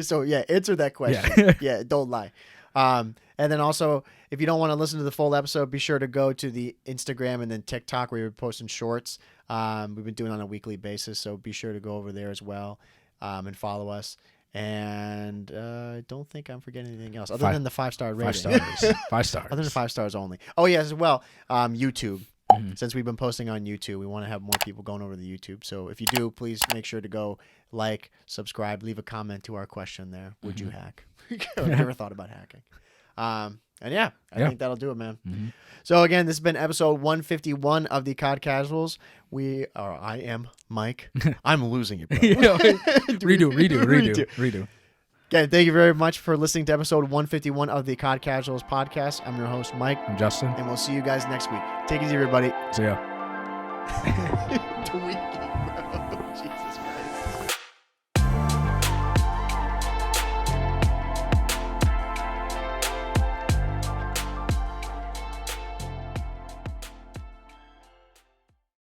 So yeah, answer that question. Yeah, don't lie. And then also, if you don't want to listen to the full episode, be sure to go to the Instagram and then TikTok where we're posting shorts. We've been doing it on a weekly basis, so be sure to go over there as well and follow us. And I don't think I'm forgetting anything else other than the 5-star rating. 5 stars. 5 stars. Other than 5 stars only. Oh yes, as well. YouTube. Mm-hmm. Since we've been posting on YouTube, we want to have more people going over to the YouTube. So if you do, please make sure to go like, subscribe, leave a comment to our question there. Would you hack? I've never thought about hacking. And yeah, I think that'll do it, man. Mm-hmm. So again, this has been episode 151 of the COD Casuals. I am Mike. I'm losing it, bro. Redo. Again, thank you very much for listening to episode 151 of the COD Casuals podcast. I'm your host, Mike. I'm Justin. And we'll see you guys next week. Take it easy, everybody. See ya.